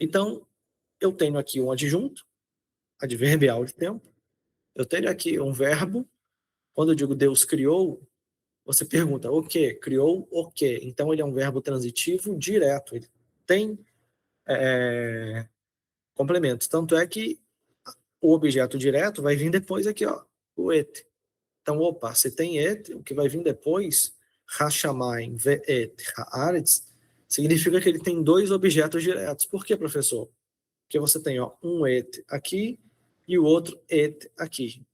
Speaker 1: Então, eu tenho aqui um adjunto, adverbial de tempo. Eu tenho aqui um verbo. Quando eu digo Deus criou, você pergunta o quê? Criou o quê? Então, ele é um verbo transitivo direto. Ele tem complementos. Tanto é que o objeto direto vai vir depois aqui, ó, o et. Então, opa, se tem et, o que vai vir depois, hashamayim ve'et haaretz, significa que ele tem dois objetos diretos. Por quê, professor? Porque você tem, ó, um et aqui e o outro et aqui.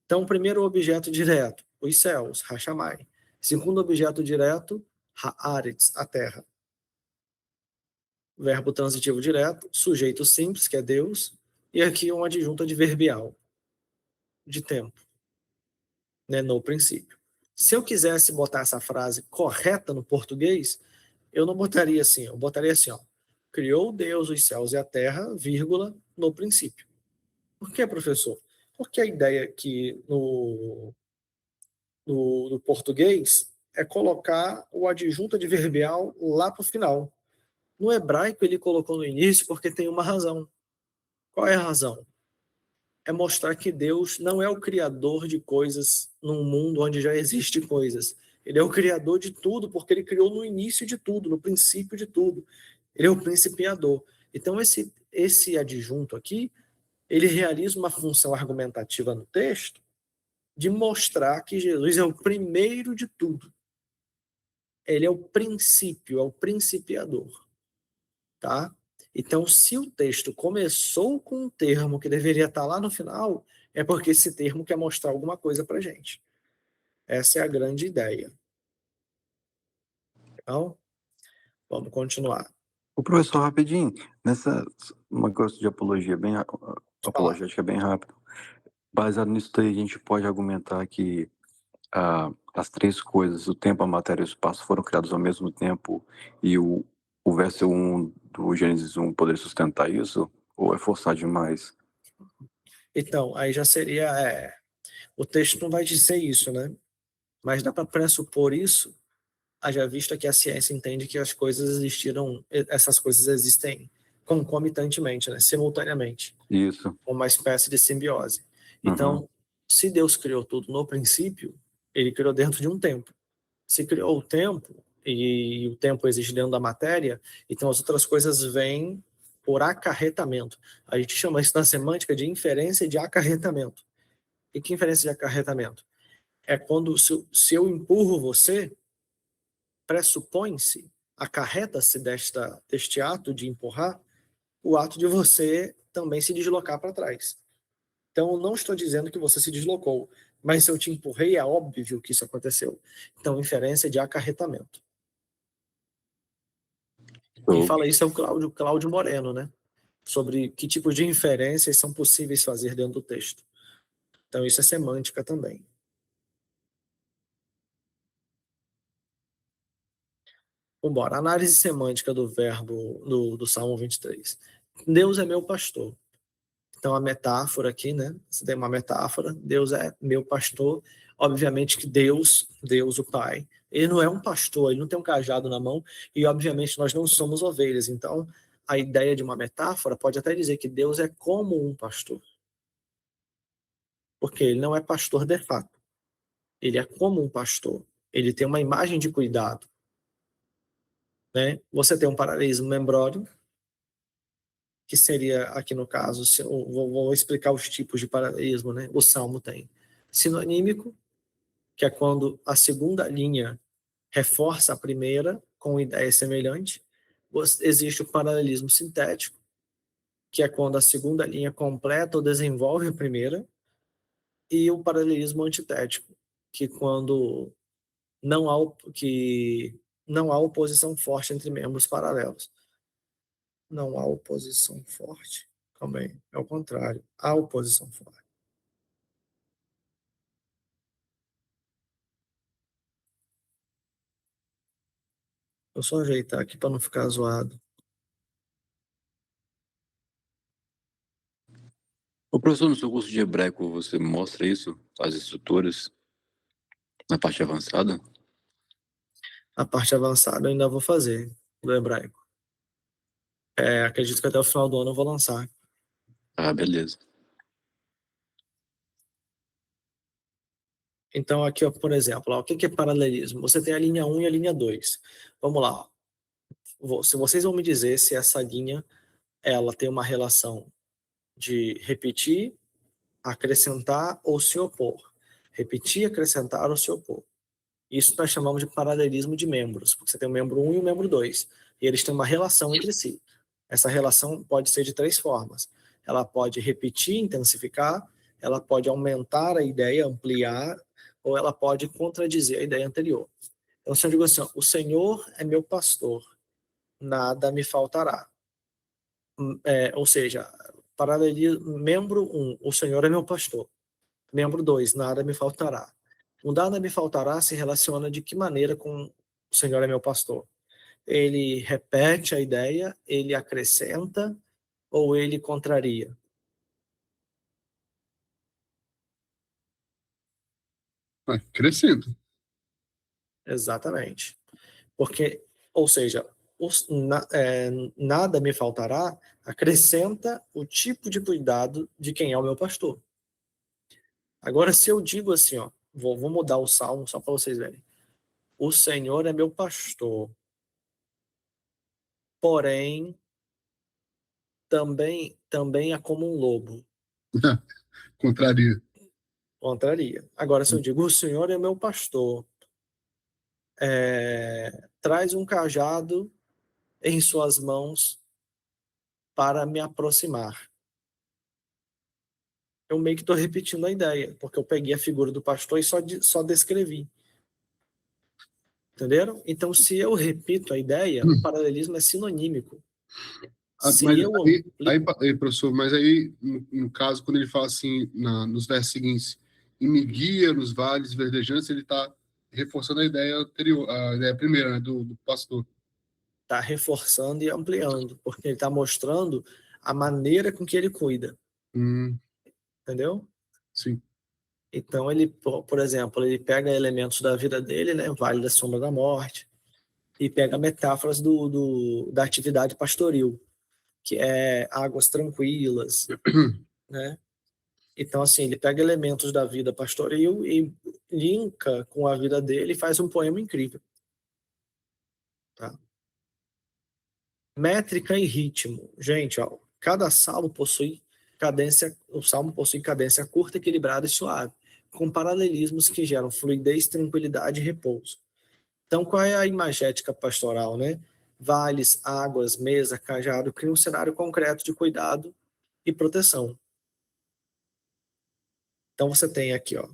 Speaker 1: Então, o primeiro objeto direto, os céus, hashamayim. Segundo objeto direto, haaretz, a terra. Verbo transitivo direto, sujeito simples, que é Deus, e aqui um adjunto adverbial de tempo, né, no princípio. Se eu quisesse botar essa frase correta no português, eu não botaria assim, eu botaria assim, ó, criou Deus os céus e a terra, vírgula, no princípio. Por que, professor? Porque a ideia que no português é colocar o adjunto adverbial lá para o final. No hebraico ele colocou no início porque tem uma razão. Qual é a razão? É mostrar que Deus não é o criador de coisas num mundo onde já existe coisas. Ele é o criador de tudo, porque ele criou no início de tudo, no princípio de tudo. Ele é o principiador. Então, esse adjunto aqui, ele realiza uma função argumentativa no texto de mostrar que Jesus é o primeiro de tudo. Ele é o princípio, é o principiador. Tá? Então, se o texto começou com um termo que deveria estar lá no final, é porque esse termo quer mostrar alguma coisa para gente. Essa é a grande ideia. Então, vamos continuar.
Speaker 3: O professor, rapidinho, nessa uma coisa de apologia
Speaker 1: Falar.
Speaker 3: apologética bem rápido. Baseado nisso daí, a gente pode argumentar que as três coisas, o tempo, a matéria e o espaço, foram criados ao mesmo tempo e o verso 1 do Gênesis 1 poderia sustentar isso? Ou é forçar demais?
Speaker 1: Então, aí já seria. O texto não vai dizer isso, né? Mas dá para pressupor isso, haja vista que a ciência entende que as coisas existiram, essas coisas existem concomitantemente, né? Simultaneamente,
Speaker 3: Isso.
Speaker 1: uma espécie de simbiose. Então, se Deus criou tudo no princípio, ele criou dentro de um tempo. Se criou o tempo, e o tempo existe dentro da matéria, então as outras coisas vêm por acarretamento. A gente chama isso na semântica de inferência de acarretamento. E que inferência de acarretamento? É quando, se eu empurro você, pressupõe-se, acarreta-se deste ato de empurrar, o ato de você também se deslocar para trás. Então, eu não estou dizendo que você se deslocou, mas se eu te empurrei, é óbvio que isso aconteceu. Então, inferência de acarretamento. Quem fala isso é o Cláudio Moreno, né? Sobre que tipos de inferências são possíveis fazer dentro do texto. Então, isso é semântica também. Vamos embora. Análise semântica do verbo do Salmo 23. Deus é meu pastor. Então, a metáfora aqui, né? Você tem uma metáfora. Deus é meu pastor. Obviamente que Deus o Pai, ele não é um pastor, ele não tem um cajado na mão. E, obviamente, nós não somos ovelhas. Então, a ideia de uma metáfora pode até dizer que Deus é como um pastor. Porque ele não é pastor de fato. Ele é como um pastor. Ele tem uma imagem de cuidado. Né? Você tem um paralelismo membrório, que seria, aqui no caso, vou explicar os tipos de paralelismo, né? O Salmo tem sinonímico, que é quando a segunda linha reforça a primeira com ideia semelhante. Existe o paralelismo sintético, que é quando a segunda linha completa ou desenvolve a primeira, e o paralelismo antitético, que quando não há oposição forte entre membros paralelos. Não há oposição forte. Calma aí, é o contrário. Há oposição forte. Vou só ajeitar aqui para não ficar zoado.
Speaker 3: O professor, no seu curso de hebraico, você mostra isso, as estruturas, na parte avançada?
Speaker 1: A parte avançada eu ainda vou fazer, do hebraico. Acredito que até o final do ano eu vou lançar.
Speaker 3: Ah, beleza.
Speaker 1: Então, aqui, ó, por exemplo, ó, o que que é paralelismo? Você tem a linha 1 e a linha 2. Vamos lá. Se vocês vão me dizer se essa linha ela tem uma relação de repetir, acrescentar ou se opor. Repetir, acrescentar ou se opor. Isso nós chamamos de paralelismo de membros, porque você tem o membro 1 e o membro 2, e eles têm uma relação entre si. Essa relação pode ser de 3 formas. Ela pode repetir, intensificar, ela pode aumentar a ideia, ampliar, ou ela pode contradizer a ideia anterior. Então, se eu digo assim, ó, o Senhor é meu pastor, nada me faltará. Ou seja, paralelismo, membro 1, o Senhor é meu pastor. Membro 2, nada me faltará. O nada me faltará se relaciona de que maneira com o Senhor é meu pastor? Ele repete a ideia, ele acrescenta ou ele contraria?
Speaker 2: Acrescenta.
Speaker 1: Exatamente. Porque, ou seja, nada me faltará acrescenta o tipo de cuidado de quem é o meu pastor. Agora, se eu digo assim, ó, vou mudar o salmo só para vocês verem. O Senhor é meu pastor, porém também é como um lobo.
Speaker 2: Contraria.
Speaker 1: Contraria. Agora, se eu digo, o Senhor é meu pastor, traz um cajado em suas mãos para me aproximar. Eu meio que estou repetindo a ideia, porque eu peguei a figura do pastor e só descrevi. Entenderam? Então, se eu repito a ideia, o paralelismo é sinonímico. Se
Speaker 2: Mas
Speaker 1: eu
Speaker 2: professor, mas aí, no caso, quando ele fala assim, nos versos seguintes, e me guia nos vales verdejantes, ele está reforçando a ideia anterior, a ideia primeira, né, do pastor.
Speaker 1: está reforçando e ampliando, porque ele está mostrando a maneira com que ele cuida. Entendeu?
Speaker 2: Sim.
Speaker 1: Então, ele, por exemplo, ele pega elementos da vida dele, né, Vale da Sombra da Morte, e pega metáforas da atividade pastoril, que é águas tranquilas, né? Então, assim, ele pega elementos da vida pastoril e linka com a vida dele e faz um poema incrível. Tá? Métrica e ritmo. Gente, ó, cada salmo possui cadência, o salmo possui cadência curta, equilibrada e suave, com paralelismos que geram fluidez, tranquilidade e repouso. Então, qual é a imagética pastoral, né? Vales, águas, mesa, cajado, criam um cenário concreto de cuidado e proteção. Então, você tem aqui, ó,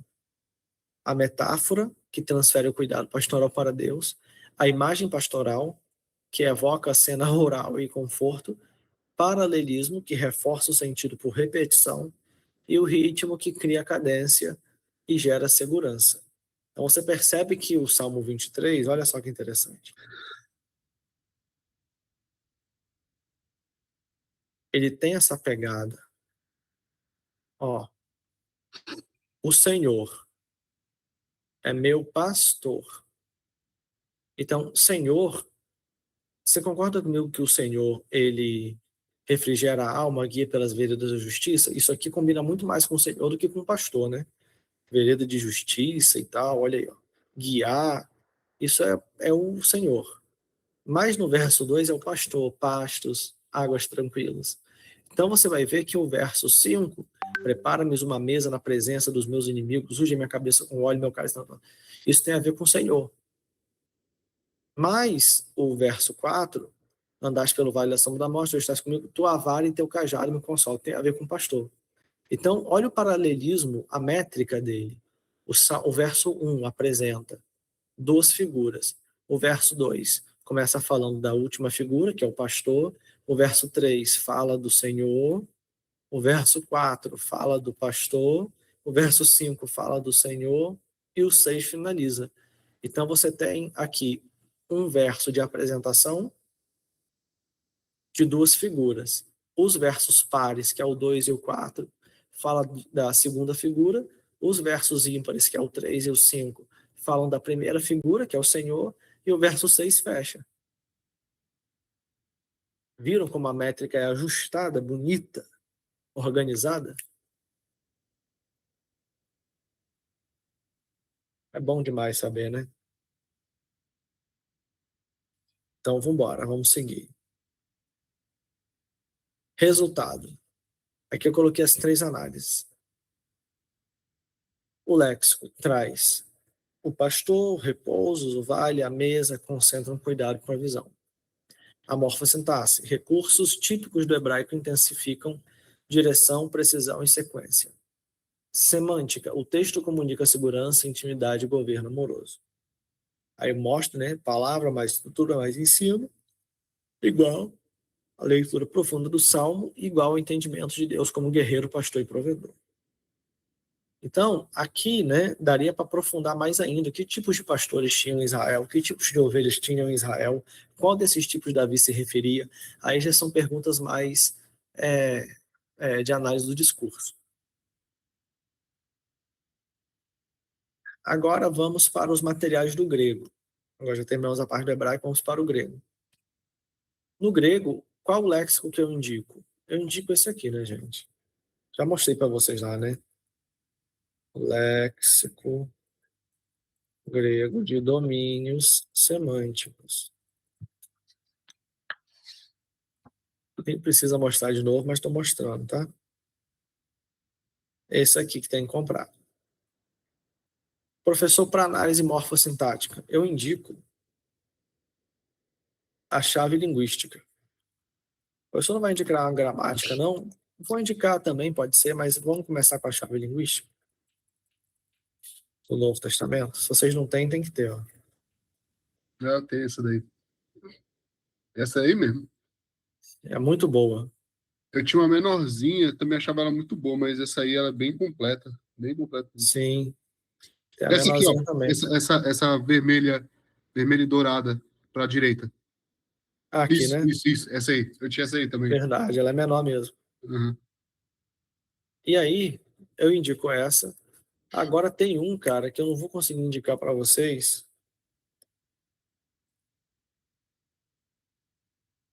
Speaker 1: a metáfora, que transfere o cuidado pastoral para Deus, a imagem pastoral, que evoca a cena rural e conforto, paralelismo, que reforça o sentido por repetição, e o ritmo, que cria cadência e gera segurança. Então, você percebe que o Salmo 23, olha só que interessante, ele tem essa pegada. Ó, o Senhor é meu pastor. Então, Senhor, você concorda comigo que o Senhor, ele refrigera a alma, guia pelas veredas da justiça? Isso aqui combina muito mais com o Senhor do que com o pastor, né? Vereda de justiça e tal, olha aí, ó. Guiar, isso é o Senhor. Mas no verso 2 é o pastor, pastos, águas tranquilas. Então você vai ver que o verso 5, prepara-me uma mesa na presença dos meus inimigos, unge minha cabeça com óleo, meu cálice. Isso tem a ver com o Senhor. Mas o verso 4, andaste pelo vale da sombra da morte, hoje estás comigo, tua vara e teu cajado me consolam, tem a ver com o pastor. Então, olha o paralelismo, a métrica dele. O verso 1 apresenta duas figuras. O verso 2 começa falando da última figura, que é o pastor. O verso 3 fala do Senhor. O verso 4 fala do pastor. O verso 5 fala do Senhor. E o 6 finaliza. Então, você tem aqui um verso de apresentação de duas figuras. Os versos pares, que é o 2 e o 4, fala da segunda figura. Os versos ímpares, que é o 3 e o 5, falam da primeira figura, que é o Senhor, e o verso 6 fecha. Viram como a métrica é ajustada, bonita, organizada? É bom demais saber, né? Então, vamos embora, vamos seguir. Resultado. Aqui eu coloquei as 3 análises. O léxico traz o pastor, o repouso, o vale, a mesa, concentram cuidado com a visão. A morfossintaxe. Recursos típicos do hebraico intensificam direção, precisão e sequência. Semântica. O texto comunica segurança, intimidade e governo amoroso. Aí mostra, né? Palavra mais estrutura mais ensino, igual a leitura profunda do Salmo, igual ao entendimento de Deus como guerreiro, pastor e provedor. Então, aqui, né, daria para aprofundar mais ainda que tipos de pastores tinham em Israel, que tipos de ovelhas tinham em Israel, qual desses tipos Davi se referia. Aí já são perguntas mais de análise do discurso. Agora vamos para os materiais do grego. Agora já terminamos a parte do hebraico, vamos para o grego. No grego, qual o léxico que eu indico? Eu indico esse aqui, né, gente? Já mostrei para vocês lá, né? Léxico grego de domínios semânticos. Nem precisa mostrar de novo, mas estou mostrando, tá? Esse aqui que tem que comprar. Professor, para análise morfossintática, eu indico a chave linguística. O professor não vai indicar uma gramática, não? Vou indicar também, pode ser, mas vamos começar com a chave linguística do Novo Testamento. Se vocês não têm, tem que ter, ó.
Speaker 2: Já tem essa daí. Essa aí mesmo.
Speaker 1: É muito boa.
Speaker 2: Eu tinha uma menorzinha, também achava ela muito boa, mas essa aí ela é bem completa. Bem completa.
Speaker 1: Sim. Tem a
Speaker 2: Essa aqui, ó.
Speaker 1: menorzinha também.
Speaker 2: Essa vermelha e dourada para a direita.
Speaker 1: Aqui,
Speaker 2: Isso,
Speaker 1: né?
Speaker 2: isso, isso. Essa aí. Eu tinha essa aí também.
Speaker 1: Verdade, ela é menor mesmo.
Speaker 2: Uhum.
Speaker 1: E aí, eu indico essa. Agora tem um, cara, que eu não vou conseguir indicar para vocês,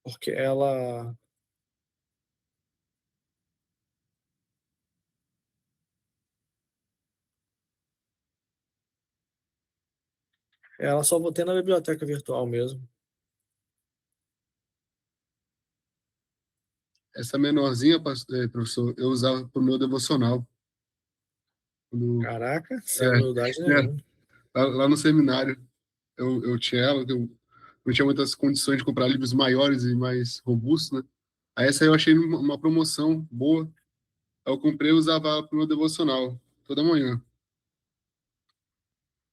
Speaker 1: porque ela só vou ter na biblioteca virtual mesmo.
Speaker 2: Essa menorzinha, professor, eu usava para o meu devocional.
Speaker 1: Caraca, sem
Speaker 2: É,
Speaker 1: humildade
Speaker 2: é,
Speaker 1: nenhuma.
Speaker 2: lá no seminário, eu tinha ela, eu não tinha muitas condições de comprar livros maiores e mais robustos, né? Aí essa aí eu achei uma promoção boa. Aí eu comprei e usava ela para o meu devocional, toda manhã.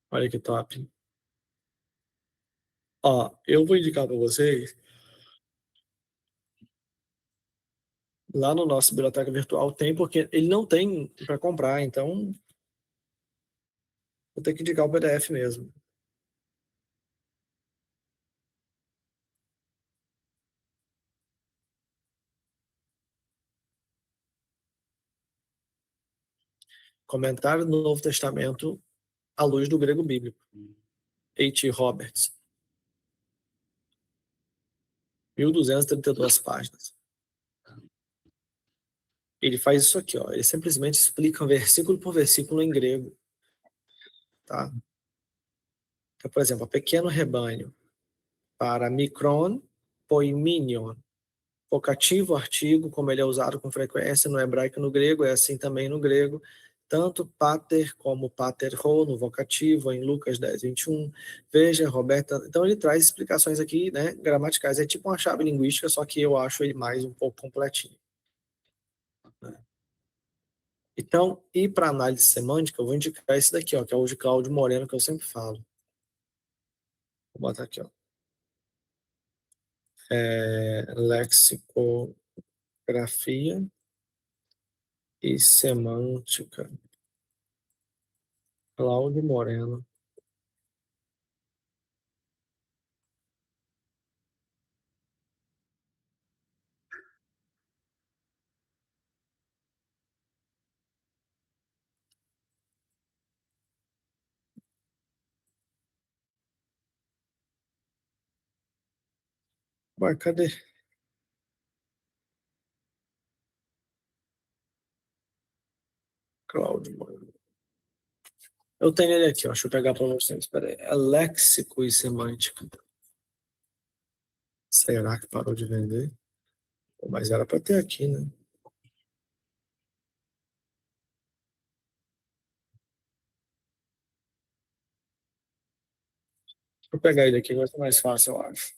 Speaker 1: Olha que top. Ó, eu vou indicar para vocês, lá no nosso biblioteca virtual tem, porque ele não tem para comprar, então vou ter que indicar o PDF mesmo. Comentário do Novo Testamento à luz do grego bíblico. H. Roberts. 1232 páginas. Ele faz isso aqui, ó. Ele simplesmente explica versículo por versículo em grego, tá? Então, por exemplo, pequeno rebanho para micron, poiminion. Vocativo, artigo, como ele é usado com frequência no hebraico e no grego, é assim também no grego. Tanto pater como paterho no vocativo, em Lucas 10, 21. Veja, Roberta. Então, ele traz explicações aqui, né, gramaticais. É tipo uma chave linguística, só que eu acho ele mais um pouco completinho. Então, e para análise semântica, eu vou indicar esse daqui, ó, que é o de Cláudio Moreno, que eu sempre falo. Vou botar aqui, ó. Lexicografia e semântica. Cláudio Moreno. Ué, cadê? Cláudio, mano. Eu tenho ele aqui, ó. Deixa eu pegar para vocês. Espera aí. É léxico e semântica. Será que parou de vender? Mas era para ter aqui, né? Vou pegar ele aqui, vai ser mais fácil, eu acho.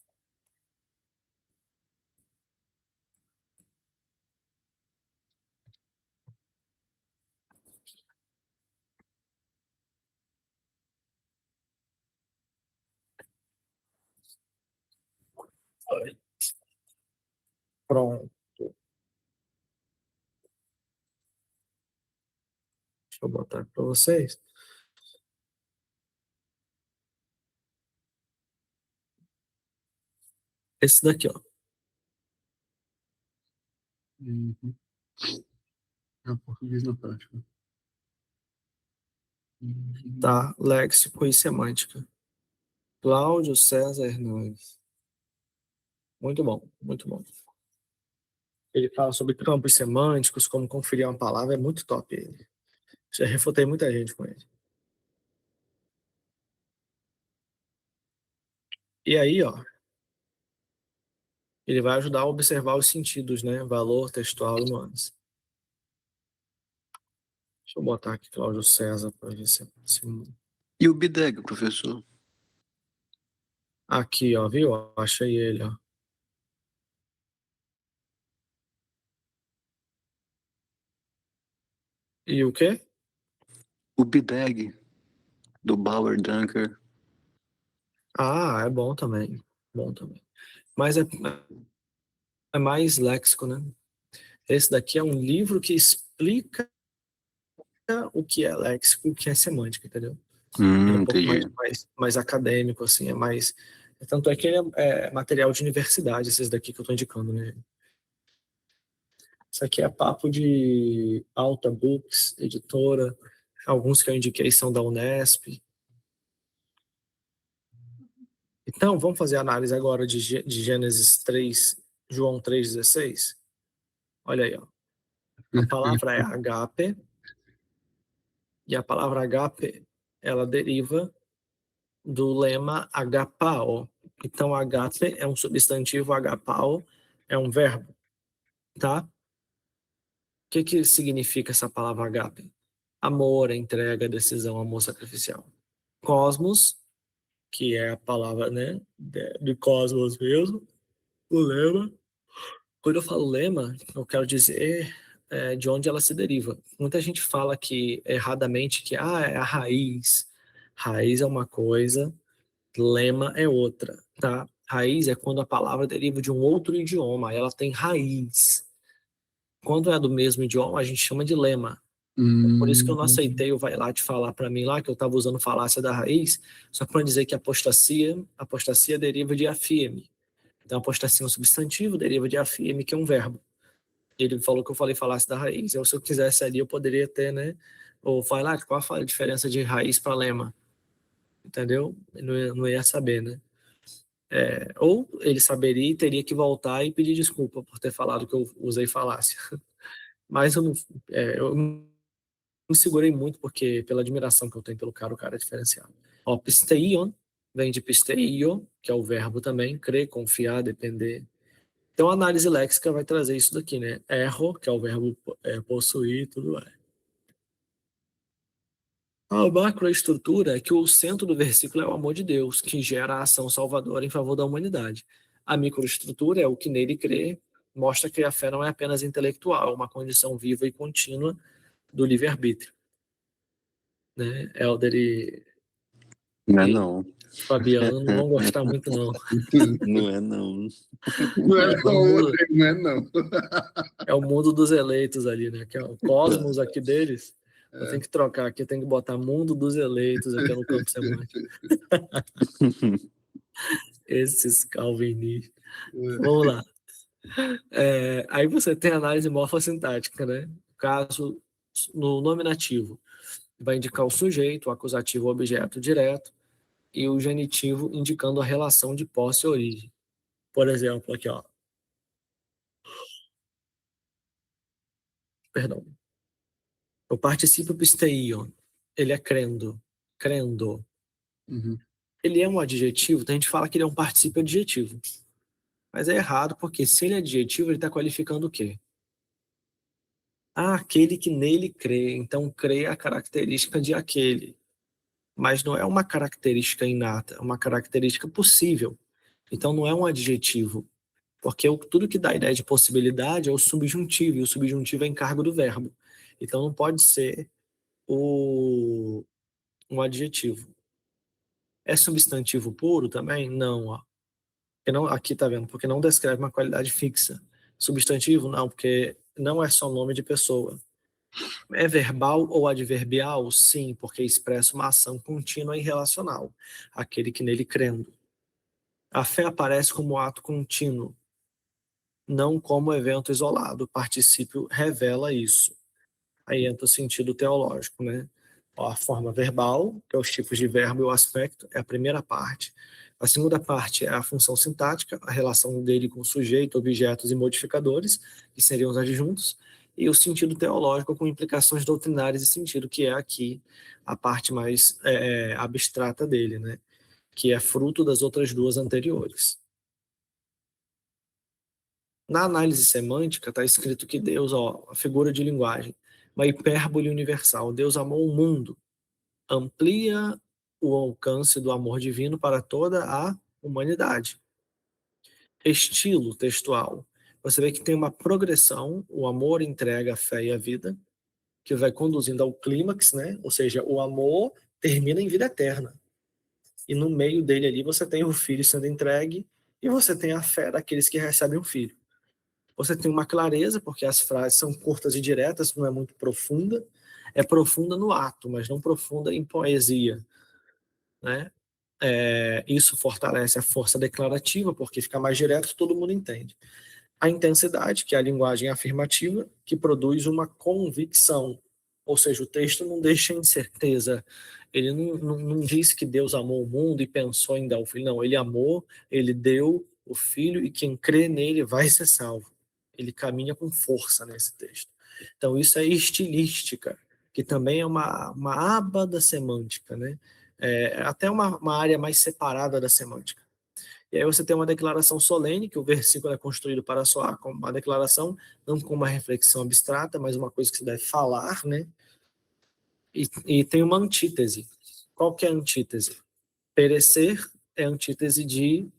Speaker 1: Aí. Pronto. Deixa eu botar para vocês. Esse daqui, ó.
Speaker 2: Uhum. É o português na prática.
Speaker 1: Tá? Léxico e semântica. Cláudio César Hernandes. Muito bom, muito bom. Ele fala sobre campos semânticos, como conferir uma palavra, é muito top ele. Já refutei muita gente com ele. E aí, ó, ele vai ajudar a observar os sentidos, né? Valor, textual e nuance. Deixa eu botar aqui Cláudio César para ver se...
Speaker 3: E o BDEG, professor?
Speaker 1: Aqui, ó, viu? Achei ele, ó. E o quê?
Speaker 3: O BDEG, do Bauer Dunker.
Speaker 1: Ah, é bom também. Bom também. Mas é mais léxico, né? Esse daqui é um livro que explica o que é léxico e o que é semântica, entendeu? Ele é um pouco
Speaker 3: Entendi.
Speaker 1: mais acadêmico, assim, é mais... Tanto é que ele é material de universidade, esses daqui que eu tô indicando, né? Isso aqui é papo de Alta Books, editora. Alguns que eu indiquei são da Unesp. Então, vamos fazer a análise agora de Gênesis 3, João 3,16? Olha aí, ó. A palavra é agape, e a palavra agape, ela deriva do lema agapao. Então, agape é um substantivo, agapao é um verbo, tá? O que significa essa palavra agape? Amor, entrega, decisão, amor sacrificial. Cosmos, que é a palavra, né, de cosmos mesmo, o lema. Quando eu falo lema, eu quero dizer de onde ela se deriva. Muita gente fala que, erradamente, que é a raiz. Raiz é uma coisa, lema é outra, tá? Raiz é quando a palavra deriva de um outro idioma, ela tem raiz. Quando é do mesmo idioma, a gente chama de lema. Por isso que eu não aceitei o vai lá te falar para mim lá, que eu estava usando falácia da raiz, só para dizer que apostasia deriva de afirme. Então, apostasia é um substantivo, deriva de afirme, que é um verbo. Ele falou que eu falei falácia da raiz. Eu, se eu quisesse ali, eu poderia ter, né? Ou falar qual a diferença de raiz para lema. Entendeu? Não ia saber, né? Ou ele saberia e teria que voltar e pedir desculpa por ter falado que eu usei falácia. Mas eu me segurei muito porque pela admiração que eu tenho pelo cara, o cara é diferenciado. Ó, pisteion vem de pisteio, que é o verbo também, crer, confiar, depender. Então a análise léxica vai trazer isso daqui, né? Erro, que é o verbo possuir, tudo mais. A macroestrutura é que o centro do versículo é o amor de Deus, que gera a ação salvadora em favor da humanidade. A microestrutura é o que nele crê, mostra que a fé não é apenas intelectual, é uma condição viva e contínua do livre-arbítrio. Né? Helder
Speaker 3: Não é
Speaker 1: e
Speaker 3: não.
Speaker 1: Fabiano não vão gostar muito, não.
Speaker 3: Não é não.
Speaker 2: Não é não,
Speaker 1: mundo,
Speaker 2: não é não.
Speaker 1: é o mundo dos eleitos ali, né? Que é o cosmos aqui deles. Eu tenho que trocar aqui, eu tenho que botar mundo dos eleitos aqui no campo semântico. Esses calvinistas. Vamos lá. Aí você tem a análise morfossintática, né? Caso no nominativo vai indicar o sujeito, o acusativo, o objeto direto, e o genitivo indicando a relação de posse e origem. Por exemplo, aqui, ó. Perdão. O particípio pisteion, ele é crendo, crendo.
Speaker 2: Uhum.
Speaker 1: Ele é um adjetivo, então a gente fala que ele é um particípio adjetivo. Mas é errado, porque se ele é adjetivo, ele está qualificando o quê? Aquele que nele crê. Então, crê é a característica de aquele. Mas não é uma característica inata, é uma característica possível. Então, não é um adjetivo. Porque tudo que dá a ideia de possibilidade é o subjuntivo, e o subjuntivo é encargo do verbo. Então, não pode ser um adjetivo. É substantivo puro também? Não, ó. Porque não, aqui tá vendo, porque não descreve uma qualidade fixa. Substantivo, não, porque não é só nome de pessoa. É verbal ou adverbial? Sim, porque expressa uma ação contínua e relacional, aquele que nele crendo. A fé aparece como ato contínuo, não como evento isolado. O particípio revela isso. Aí entra o sentido teológico, né? Ó, a forma verbal, que é os tipos de verbo e o aspecto, é a primeira parte. A segunda parte é a função sintática, a relação dele com sujeito, objetos e modificadores, que seriam os adjuntos, e o sentido teológico com implicações doutrinárias e sentido, que é aqui a parte mais abstrata dele, né? Que é fruto das outras duas anteriores. Na análise semântica está escrito que Deus, ó, a figura de linguagem, uma hipérbole universal. Deus amou o mundo, amplia o alcance do amor divino para toda a humanidade. Estilo textual. Você vê que tem uma progressão, o amor entrega a fé e a vida, que vai conduzindo ao clímax, né? Ou seja, o amor termina em vida eterna. E no meio dele ali você tem o filho sendo entregue e você tem a fé daqueles que recebem o filho. Você tem uma clareza, porque as frases são curtas e diretas, não é muito profunda. É profunda no ato, mas não profunda em poesia, né? Isso fortalece a força declarativa, porque fica mais direto, todo mundo entende. A intensidade, que é a linguagem afirmativa, que produz uma convicção, ou seja, o texto não deixa incerteza. Ele não diz que Deus amou o mundo e pensou em dar o filho. Não, ele amou, ele deu o filho e quem crê nele vai ser salvo. Ele caminha com força nesse texto. Então, isso é estilística, que também é uma aba da semântica, né? Até uma área mais separada da semântica. E aí você tem uma declaração solene, que o versículo é construído para soar como uma declaração, não como uma reflexão abstrata, mas uma coisa que se deve falar, né? E tem uma antítese. Qual que é a antítese? Perecer é antítese de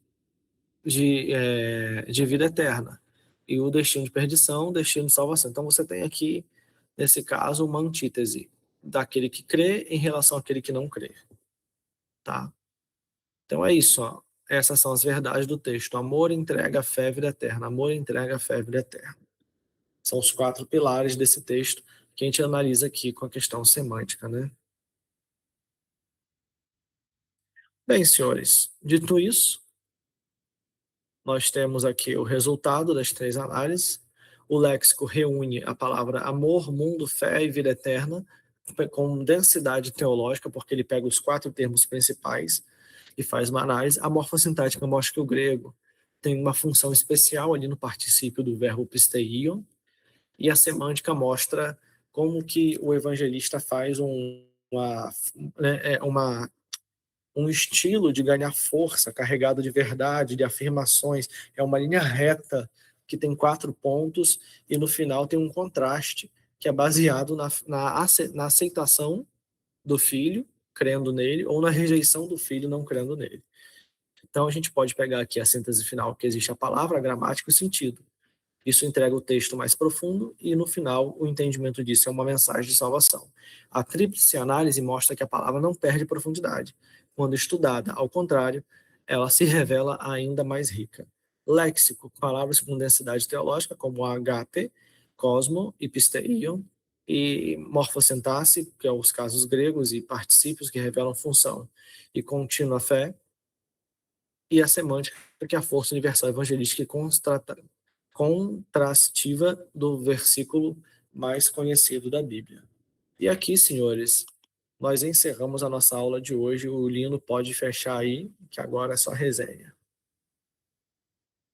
Speaker 1: vida eterna. E o destino de perdição, destino de salvação. Então você tem aqui, nesse caso, uma antítese daquele que crê em relação àquele que não crê. Tá? Então é isso, ó. Essas são as verdades do texto. Amor entrega a fé, vida eterna. Amor entrega a fé, vida eterna. São os 4 pilares desse texto que a gente analisa aqui com a questão semântica, né? Bem, senhores, dito isso, nós temos aqui o resultado das 3 análises. O léxico reúne a palavra amor, mundo, fé e vida eterna com densidade teológica, porque ele pega os 4 termos principais e faz uma análise. A morfossintática mostra que o grego tem uma função especial ali no particípio do verbo pisteion, e a semântica mostra como que o evangelista faz um estilo de ganhar força, carregado de verdade, de afirmações. É uma linha reta que tem 4 pontos e no final tem um contraste que é baseado na aceitação do filho, crendo nele, ou na rejeição do filho, não crendo nele. Então a gente pode pegar aqui a síntese final, que existe a palavra, a gramática e o sentido. Isso entrega o texto mais profundo e, no final, o entendimento disso é uma mensagem de salvação. A tríplice análise mostra que a palavra não perde profundidade. Quando estudada, ao contrário, ela se revela ainda mais rica. Léxico, palavras com densidade teológica, como agape, cosmo e pisteion, e morfossintaxe, que é os casos gregos, e particípios que revelam função e contínua fé, e a semântica, que é a força universal evangelística e contrastiva do versículo mais conhecido da Bíblia. E aqui, senhores, nós encerramos a nossa aula de hoje. O Lino pode fechar aí, que agora é só resenha.